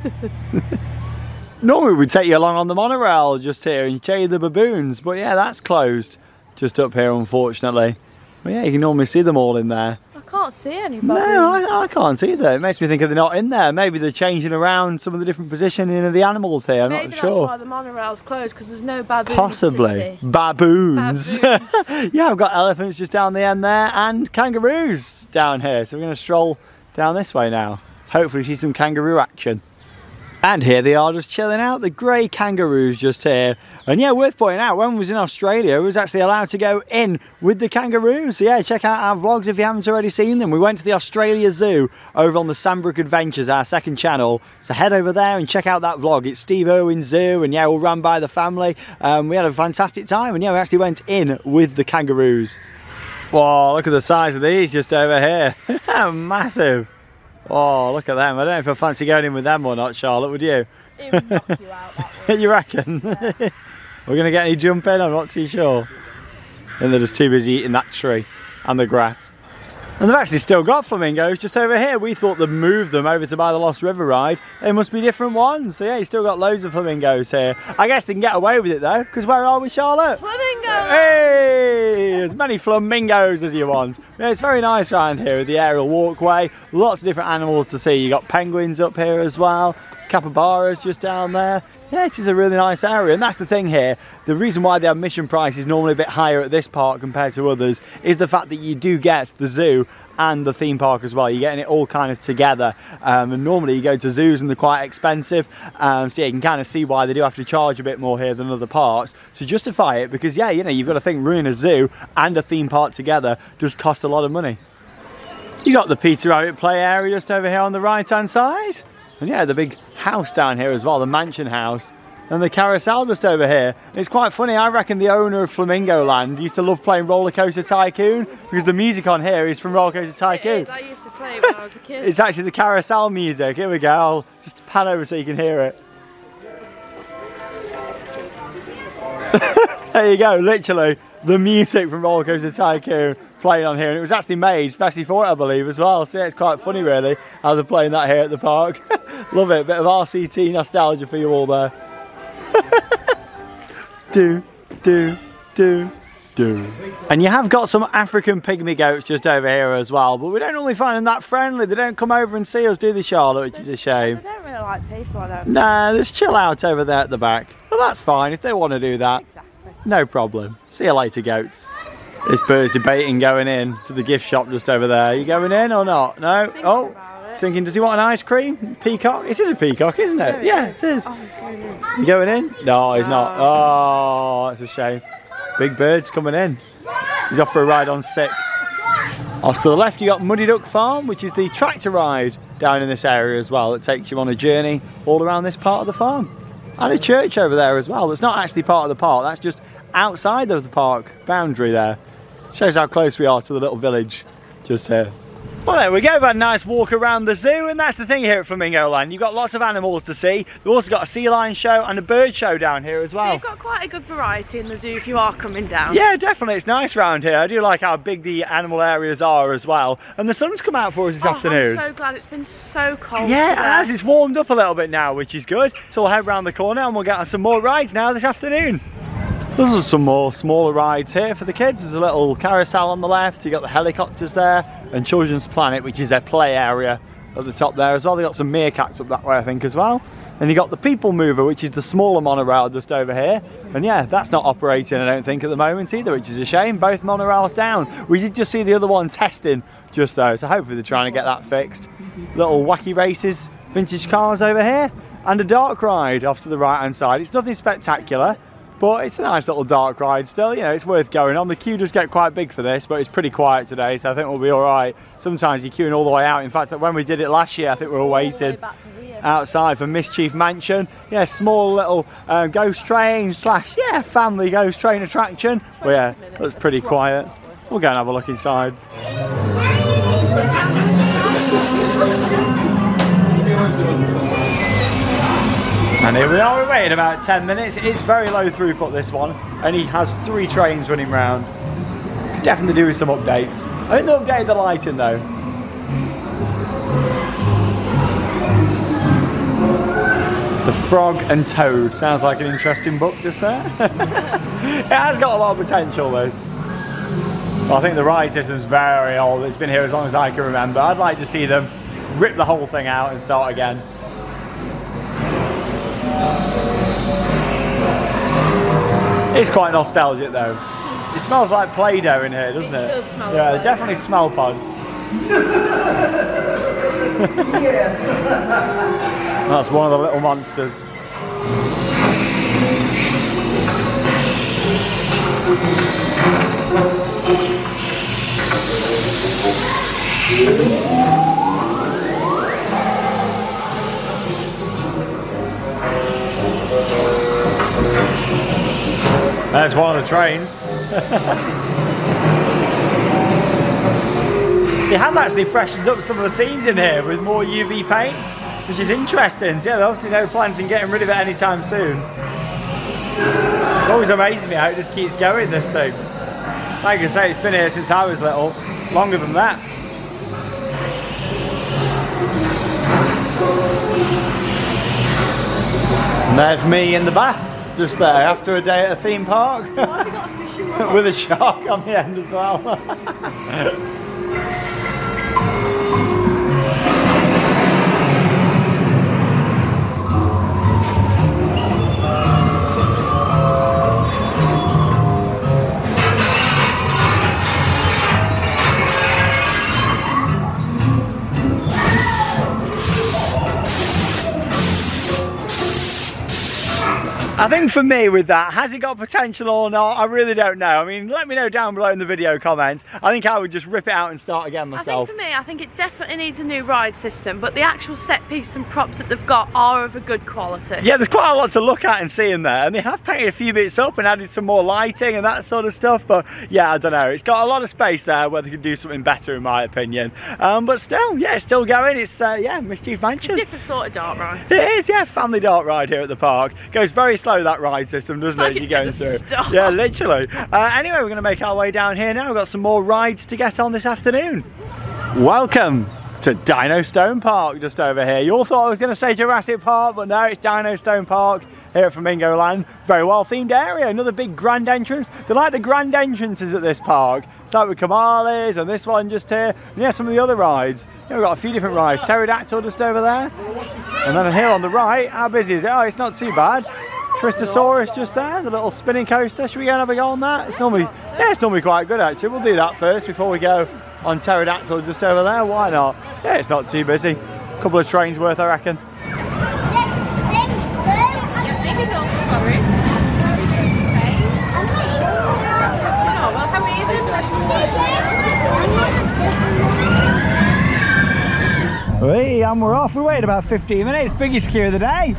Normally we'd take you along on the monorail just here and show you the baboons, but yeah, that's closed just up here, unfortunately. But yeah, you can normally see them all in there. I can't see anybody. No, I can't either. It makes me think they're not in there. Maybe they're changing around some of the different positioning of the animals here. I'm not sure. Maybe that's why the monorail's closed, because there's no baboons. Possibly. To see. Baboons. Baboons. Yeah, I've got elephants just down the end there and kangaroos down here. So we're going to stroll down this way now. Hopefully see some kangaroo action. And here they are just chilling out, the grey kangaroos just here. And yeah, worth pointing out, when we was in Australia, we was actually allowed to go in with the kangaroos. So yeah, check out our vlogs if you haven't already seen them. We went to the Australia Zoo over on the Sandbrook Adventures, our second channel. So head over there and check out that vlog. It's Steve Irwin's zoo, and yeah, all run by the family. We had a fantastic time, and yeah, we actually went in with the kangaroos. Whoa, look at the size of these just over here. Massive. Oh, look at them. I don't know if I fancy going in with them or not, Charlotte, would you? It would knock you out, that would. You reckon? Yeah. We're going to get any jump in? I'm not too sure. And they're just too busy eating that tree and the grass. And they've actually still got flamingos just over here. We thought they'd moved them over to By the Lost River ride. They must be different ones. So yeah, you've still got loads of flamingos here. I guess they can get away with it though, because where are we, Charlotte? Flamingo! Hey! As many flamingos as you want. Yeah, it's very nice around here with the aerial walkway. Lots of different animals to see. You got penguins up here as well. Capybaras just down there. Yeah, it is a really nice area, and that's the thing here. The reason why the admission price is normally a bit higher at this park compared to others is the fact that you do get the zoo and the theme park as well. You're getting it all kind of together, and normally you go to zoos and they're quite expensive, so yeah, you can kind of see why they do have to charge a bit more here than other parks to justify it, because yeah, you know, you've got to think running a zoo and a theme park together does cost a lot of money. You got the Peter Rabbit play area just over here on the right hand side. And yeah, the big house down here as well, the mansion house. And the carousel just over here. It's quite funny, I reckon the owner of Flamingo Land used to love playing Roller Coaster Tycoon, because the music on here is from Roller Coaster Tycoon. It is, I used to play it when I was a kid. It's actually the carousel music. Here we go, I'll just pan over so you can hear it. There you go, literally the music from Roller Coaster Tycoon playing on here, and it was actually made especially for it, I believe, as well. So yeah, it's quite funny really how they're playing that here at the park. Love it, bit of RCT nostalgia for you all there. do, do, do. And you have got some African pygmy goats just over here as well, but we don't normally find them that friendly. They don't come over and see us, do they, Charlotte, which is a shame. They don't really like people, I don't. Nah, just chill out over there at the back. Well, that's fine if they want to do that. Exactly. No problem. See you later, goats. This bird's debating going in to the gift shop just over there. Are you going in or not? No? Oh, thinking, does he want an ice cream? Peacock? It is a peacock, isn't it? Yeah, it is. You going in? No, he's not. Oh, it's a shame. Big bird's coming in. He's off for a ride on sick. Off to the left you got Muddy Duck Farm, which is the tractor ride down in this area as well. It takes you on a journey all around this part of the farm. And a church over there as well. That's not actually part of the park, that's just outside of the park boundary there. Shows how close we are to the little village just here. Well, there we go, we've had a nice walk around the zoo, and that's the thing here at Flamingo Land. You've got lots of animals to see. We've also got a sea lion show and a bird show down here as well. So you've got quite a good variety in the zoo if you are coming down. Yeah, definitely, it's nice around here. I do like how big the animal areas are as well. And the sun's come out for us this afternoon. I'm so glad, it's been so cold. Yeah, it today. has. It's warmed up a little bit now, which is good. So we'll head round the corner and we'll get on some more rides now this afternoon. There's are some more smaller rides here for the kids. There's a little carousel on the left, you've got the helicopters there, and Children's Planet, which is their play area at the top there as well. They've got some meerkats up that way, I think, as well. And you've got the People Mover, which is the smaller monorail just over here. And yeah, that's not operating, I don't think, at the moment either, which is a shame. Both monorails down. We did just see the other one testing just though, so hopefully they're trying to get that fixed. Little wacky races, vintage cars over here, and a dark ride off to the right-hand side. It's nothing spectacular, but it's a nice little dark ride still, you know, it's worth going on. The queue does get quite big for this, but it's pretty quiet today, so I think we'll be all right. Sometimes you're queuing all the way out. In fact, when we did it last year, I think we were waiting outside for Mischief Mansion. Yeah, small little ghost train slash, yeah, family ghost train attraction. But yeah, it was pretty quiet. We'll go and have a look inside. And here we are, we're waiting about 10 minutes. It is very low throughput, this one. Only has 3 trains running round. Could definitely do with some updates. I think they updated the lighting though. The Frog and Toad. Sounds like an interesting book just there. It has got a lot of potential, this. I think the ride system's very old. It's been here as long as I can remember. I'd like to see them rip the whole thing out and start again. It's quite nostalgic though. It smells like Play-Doh in here, doesn't it? It does smell yeah, like definitely smell pods. That's one of the little monsters. There's one of the trains. They have actually freshened up some of the scenes in here with more UV paint, which is interesting. So yeah, there's obviously no plans in getting rid of it anytime soon. It always amazes me how it just keeps going, this thing. Like I say, it's been here since I was little, longer than that. And there's me in the bath, just there, after a day at a theme park. Why have you got a fishing rod? With a shark on the end as well. I think for me with that, has it got potential or not? I really don't know. I mean, let me know down below in the video comments. I think I would just rip it out and start again myself. I think for me, I think it definitely needs a new ride system, but the actual set piece and props that they've got are of a good quality. Yeah, there's quite a lot to look at and see in there, and they have painted a few bits up and added some more lighting and that sort of stuff, but yeah, I don't know. It's got a lot of space there where they could do something better in my opinion. But still, yeah, it's still going. It's, yeah, Mischief Mansion. It's a different sort of dark ride. It is, yeah, family dark ride here at the park. Goes very slow slow, that ride system, doesn't it, as you're going through? Stop. Yeah, literally. Anyway, we're going to make our way down here now. We've got some more rides to get on this afternoon. Welcome to Dino Stone Park, just over here. You all thought I was going to say Jurassic Park, but no, it's Dino Stone Park here at Flamingo Land. Very well themed area, another big grand entrance. They like the grand entrances at this park. Start with Kumali's and this one just here. And yeah, some of the other rides. Yeah, we've got a few different rides. Pterodactyl just over there. And then here on the right, how busy is it? Oh, it's not too bad. Twistosaurus just there, the little spinning coaster. Should we go and have a go on that? It's normally quite good actually. We'll do that first before we go on Pterodactyl just over there. Why not? Yeah, it's not too busy. A couple of trains worth, I reckon. Hey, and we're off. We waited about 15 minutes. Biggest queue of the day.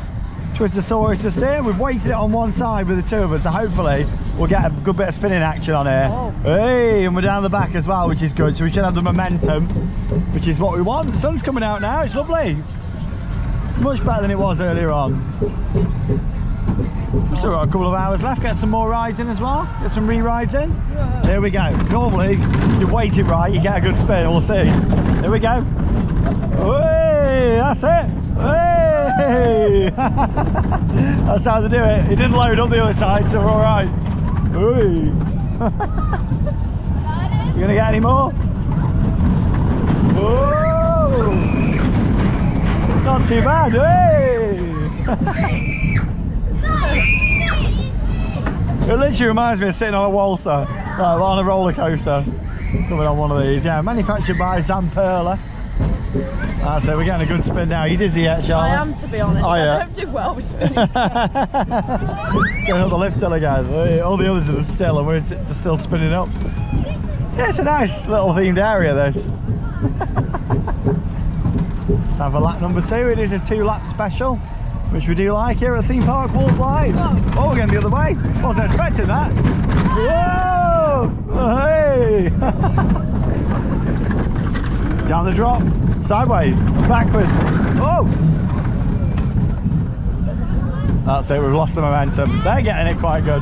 Twistosaurus just here. We've waited it on one side with the two of us, so hopefully we'll get a good bit of spinning action on here. Oh. Hey, and we're down the back as well, which is good. So we should have the momentum, which is what we want. The sun's coming out now. It's lovely. Much better than it was earlier on. We've still got a couple of hours left. Get some more rides in as well. Get some re-rides in. Yeah. There we go. Normally, you wait it right, you get a good spin. We'll see. There we go. Hey, that's it. Hey! That's how they do it. It didn't load up the other side, so we're all right. Hey. You gonna get any more? Whoa! Not too bad. Hey! It literally reminds me of sitting on a waltzer, like on a roller coaster. Coming on one of these. Yeah, manufactured by Zamperla. That's it, we're getting a good spin now. You dizzy yet, Charlotte? I am, to be honest. Oh, yeah. I don't do well with spinning. Going up the lift hill again. All the others are still, and we're just still spinning up. Yeah, it's a nice little themed area, this. Time for lap number 2. It is a 2-lap special, which we do like here at Theme Park Walk Live. Oh, we're going the other way. Wasn't expecting that. Whoa! Hey! Down the drop, sideways, backwards. Oh! That's it, we've lost the momentum. They're getting it quite good.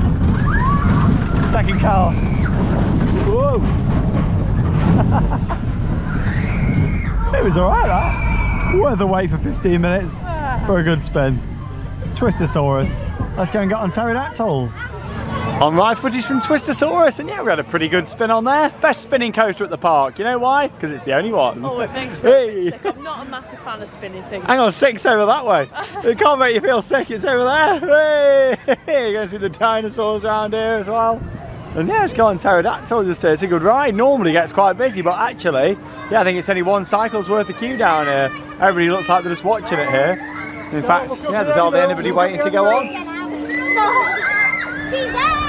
Second car. Whoa! It was alright, that. Worth the wait for 15 minutes for a good spin. Twistosaurus. Let's go and get on Pterodactyl. On ride footage from Twistosaurus, and yeah, we had a pretty good spin on there. Best spinning coaster at the park. You know why? Because it's the only one. Oh, it makes me a bit sick. I'm not a massive fan of spinning things. Hang on, 6 over that way. It can't make you feel sick, it's over there. Hey! You're going to see the dinosaurs around here as well. And yeah, let's go on Pterodactyl just here. It's a good ride. Normally gets quite busy, but actually, yeah, I think it's only one cycle's worth of queue down here. Everybody looks like they're just watching it here. In fact, yeah, there's hardly anybody waiting to go on.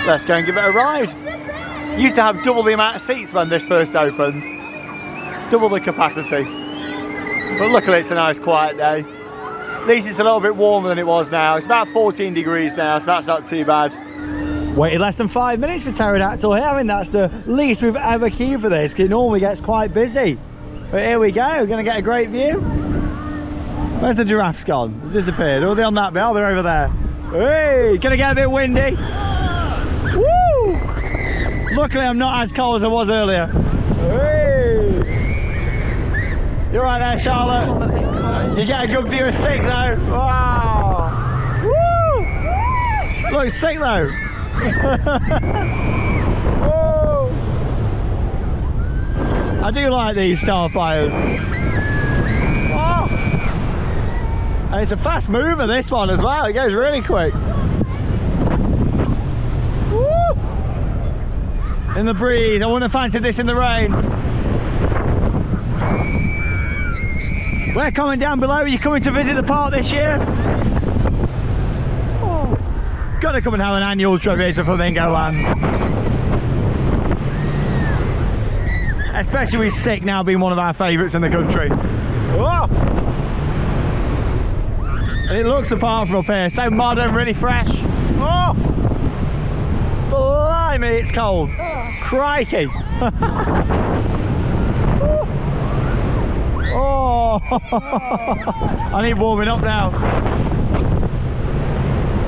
Let's go and give it a ride. Used to have double the amount of seats when this first opened. Double the capacity. But luckily it's a nice quiet day. At least it's a little bit warmer than it was now. It's about 14 degrees now, so that's not too bad. Waited less than 5 minutes for Pterodactyl here. I mean, that's the least we've ever queued for this, because it normally gets quite busy. But here we go, we're going to get a great view. Where's the giraffes gone? They've disappeared. Oh, they're on that bit. Oh, they're over there. Hey, gonna get a bit windy. Woo! Luckily, I'm not as cold as I was earlier. Hey! You're right there, Charlotte. You get a good view of Sick though. Wow! Woo! Look, Sick though. Whoa! I do like these Starflyers. Oh! And it's a fast mover, this one as well. It goes really quick. Woo! In the breeze. I wouldn't have fancied this in the rain. We're coming down below. Are you coming to visit the park this year? Oh. Gotta come and have an annual trip here to Flamingo Land. Especially with Sick now being one of our favourites in the country. Whoa! And it looks the part from up here, so modern, really fresh. Oh! Blimey, it's cold. Crikey. Oh! I need warming up now.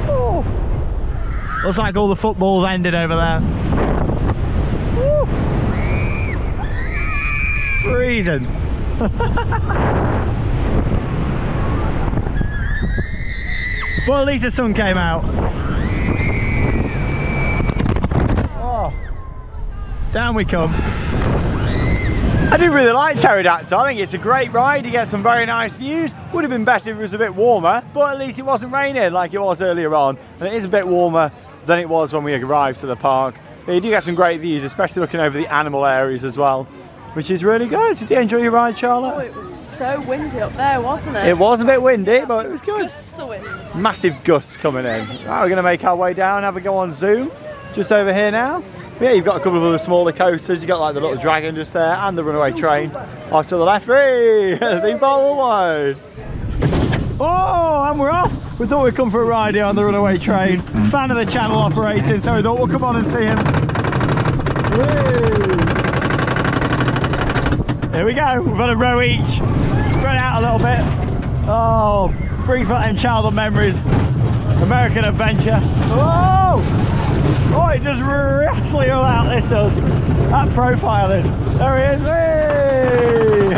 Oh! Looks like all the football's ended over there. Woo. Freezing. Well, at least the sun came out. Oh, down we come. I do really like Pterodactyl. I think it's a great ride. You get some very nice views. Would have been better if it was a bit warmer, but at least it wasn't raining like it was earlier on. And it is a bit warmer than it was when we arrived to the park. But you do get some great views, especially looking over the animal areas as well, which is really good. Did you enjoy your ride, Charlotte? Oh, it was so windy up there, wasn't it? It was a bit windy, but it was good. Gusts of wind. Massive gusts coming in. Right, we're going to make our way down, have a go on Zoom, just over here now. Yeah, you've got a couple of other smaller coasters. You've got like the little dragon just there and the runaway train. Off to the left, free! Big ball wide. Oh, and we're off. We thought we'd come for a ride here on the runaway train. Fan of the channel operating, so we thought we'll come on and see him. Whee! Here we go. We've got a row each. Spread out a little bit. Oh, bring back them childhood memories. American adventure. Oh! Oh, it just rattles you out, this does. That profile is. There he is. Hey!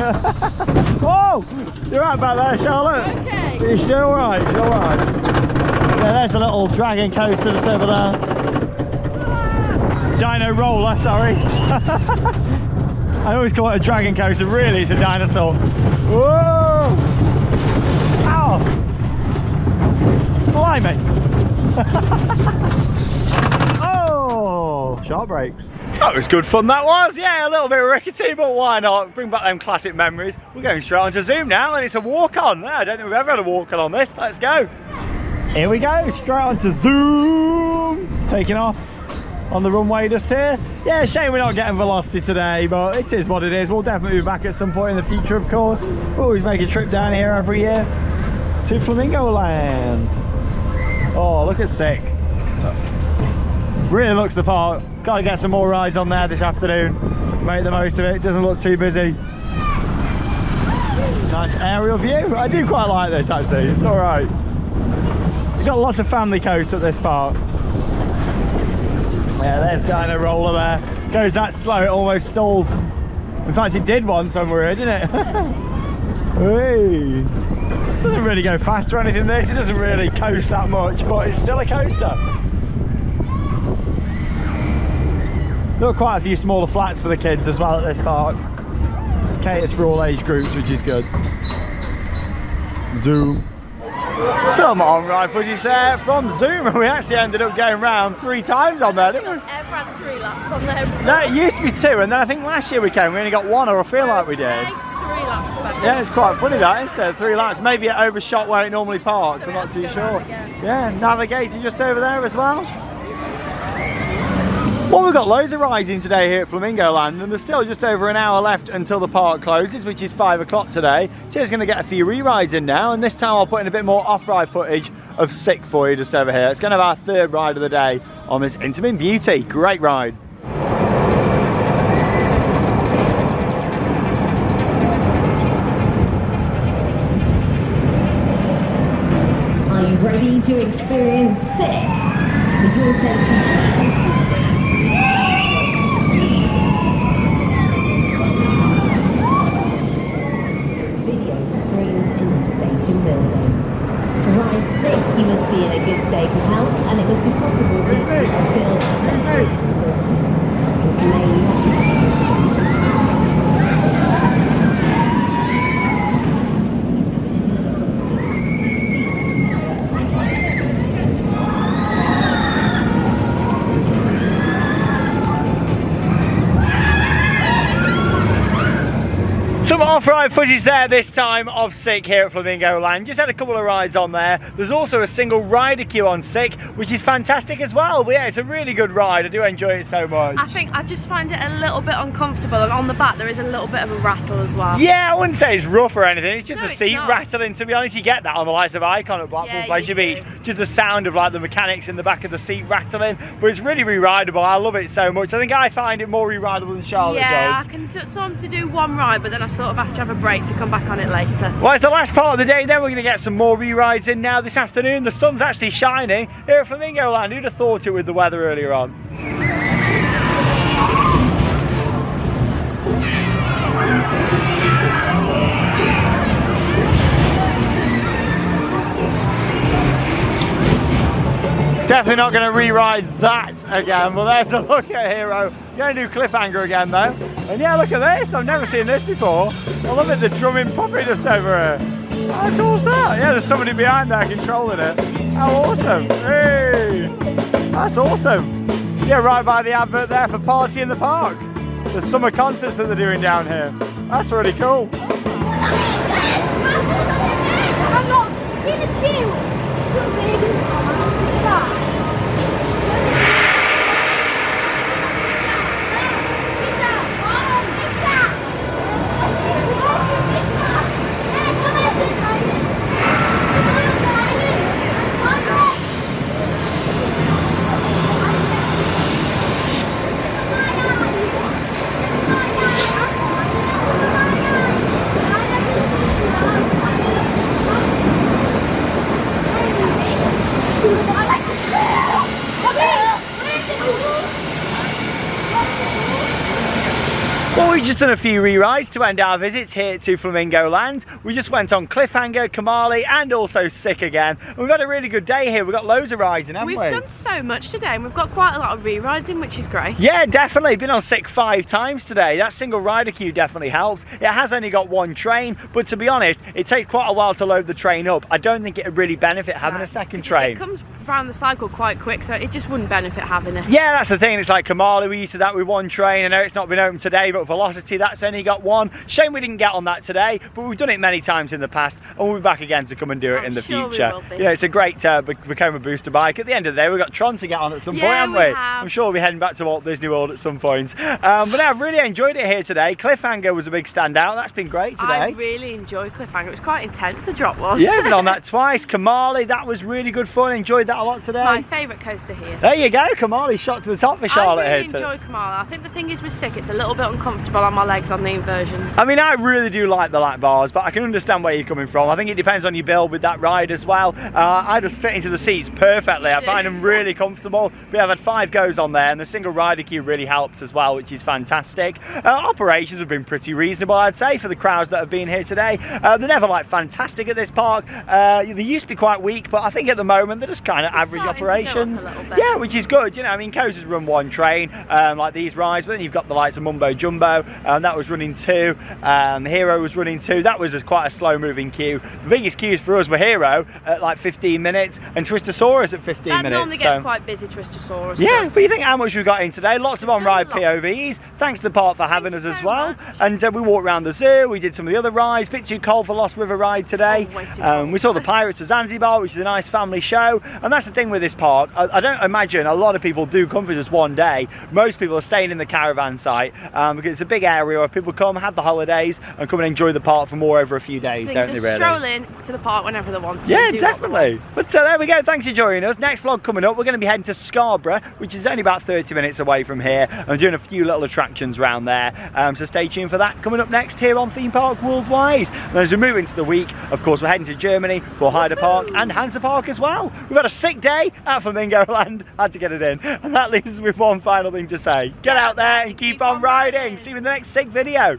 Oh! You're right back there, Charlotte. Okay. You're still alright, you're alright. Yeah, there's the little dragon coaster that's over there. Dino roller, sorry. I always call it a dragon coaster, really it's a dinosaur. Whoa! Ow! Blimey! Oh, sharp brakes. That was good fun, that was. Yeah, a little bit rickety, but why not? Bring back them classic memories. We're going straight on to Zoom now, and it's a walk-on. I don't think we've ever had a walk-on on this. Let's go. Here we go, straight on to Zoom. Taking off on the runway just here. Yeah, shame we're not getting velocity today, but it is what it is. We'll definitely be back at some point in the future, of course. We always make a trip down here every year to Flamingo Land. Oh, look at Sick. Really looks the part. Gotta get some more rides on there this afternoon. Make the most of it. Doesn't look too busy. Nice aerial view. I do quite like this actually. It's all right. You've got lots of family coasts at this park. Yeah, there's Dino Roller there. Goes that slow, it almost stalls. In fact, it did once when we were here, didn't it? Hey. Doesn't really go fast or anything this. It doesn't really coast that much, but it's still a coaster. There are quite a few smaller flats for the kids as well at this park. Caters for all age groups, which is good. Zoom. Some on-ride footage there from Zoom, and we actually ended up going round 3 times on there, didn't we? Ever had 3 laps on there? No, it used to be 2, and then I think last year we came, we only got 1, or I feel like we did. 3 laps back. Yeah, it's quite funny that, isn't it? 3 laps. Maybe it overshot where it normally parks, I'm not too sure. Yeah, Navigator just over there as well. Well, we've got loads of rides in today here at Flamingo Land, and there's still just over an hour left until the park closes, which is 5 o'clock today. So it's going to get a few re-rides in now, and this time I'll put in a bit more off-ride footage of Sick for you just over here. It's going to have our 3rd ride of the day on this Intamin Beauty. Great ride. Are you ready to experience Sick? With your safety. To ride Sick, you must be in a good state of health, and it must be possible for you to feel safely Some off-ride footage there this time of Sick here at Flamingo Land. Just had a couple of rides on there. There's also a single rider queue on Sick, which is fantastic as well. But yeah, it's a really good ride. I do enjoy it so much. I just find it a little bit uncomfortable, and on the back there is a little bit of a rattle as well. Yeah, I wouldn't say it's rough or anything. It's just No, the it's seat not. rattling. To be honest, you get that on the likes of Icon at Blackpool Yeah, Pleasure you Beach. do. Just the sound of like the mechanics in the back of the seat rattling. But it's really re-rideable. I love it so much. I think I find it more re-rideable than Charlotte Yeah, does. I can sort of to do 1 ride, but then I sort of have to have a break to come back on it later. Well, it's the last part of the day, then we're going to get some more re-rides in now this afternoon. The sun's actually shining here at Flamingo Land. Who'd have thought it with the weather earlier on? Definitely not going to re-ride that again. Well, there's a look at Hero. Going to do Cliffhanger again though. And yeah, look at this. I've never seen this before. I love it, the drumming puppy just over here. How cool is that? Yeah, there's somebody behind there controlling it. How awesome. Hey, that's awesome. Yeah, right by the advert there for Party in the Park. The summer concerts that they're doing down here. That's really cool. I'm not in the queue. Well, we've just done a few re-rides to end our visits here to Flamingo Land. We just went on Cliffhanger, Kumali and also Sick again. And we've had a really good day here. We've got loads of rides in, haven't we? We've done so much today and we've got quite a lot of re-rides in, which is great. Yeah, definitely. Been on Sick 5 times today. That single rider queue definitely helps. It has only got one train, but to be honest, it takes quite a while to load the train up. I don't think it would really benefit having a second train. It comes round the cycle quite quick, so it just wouldn't benefit having it. Yeah, that's the thing. It's like Kumali, we used to that with one train. I know it's not been open today, but Velocity, that's only got one. Shame we didn't get on that today, but we've done it many times in the past, and we'll be back again to come and do it in the future. Yeah, it's a great Vekoma booster bike. At the end of the day, we've got Tron to get on at some point, haven't we? I'm sure we'll be heading back to Walt Disney World at some point. But yeah, I've really enjoyed it here today. Cliffhanger was a big standout. That's been great today. I really enjoyed Cliffhanger. It was quite intense, the drop was. Yeah, I've been on that twice. Kumali, that was really good fun. Enjoyed that a lot today. It's my favourite coaster here. There you go, Kumali shot to the top for Charlotte here. I really enjoy Kumali. I think the thing is with Sick, it's a little bit uncomfortable on my legs on the inversions. I mean, I really do like the lap bars, but I can understand where you're coming from. I think it depends on your build with that ride as well. I just fit into the seats perfectly. I find them really comfortable. We have had 5 goes on there, and the single rider queue really helps as well, which is fantastic. Operations have been pretty reasonable, I'd say, for the crowds that have been here today. They're never like fantastic at this park. They used to be quite weak, but I think at the moment they're just kind of average operations. Yeah, which is good. You know, I mean, coasters run one train, like these rides, but then you've got the likes of Mumbo Jumbo, and that was running 2. Hero was running 2. That was quite a slow moving queue. The biggest queues for us were Hero at like 15 minutes and Twistosaurus at 15 minutes. That normally gets quite busy, Twistosaurus. Yeah, but you think how much we got in today? Lots of on-ride POVs. Thanks to the park for having us as well. And we walked around the zoo, we did some of the other rides. Bit too cold for Lost River ride today. We saw the Pirates of Zanzibar, which is a nice family show. And that's the thing with this park. I don't imagine a lot of people do come for just one day. Most people are staying in the caravan site because it's a big area where people come, have the holidays and come and enjoy the park for more over a few days, don't they really? Stroll in to the park whenever they want to. Yeah, definitely. But there we go, thanks for joining us. Next vlog coming up, we're going to be heading to Scarborough, which is only about 30 minutes away from here, and doing a few little attractions around there. So stay tuned for that coming up next here on Theme Park Worldwide. And as we move into the week, of course, we're heading to Germany for Hyde Park and Hansa Park as well. We've had a sick day at Flamingo Land, had to get it in. And that leaves us with one final thing to say. Get out there and keep on riding. See you in the next sick video.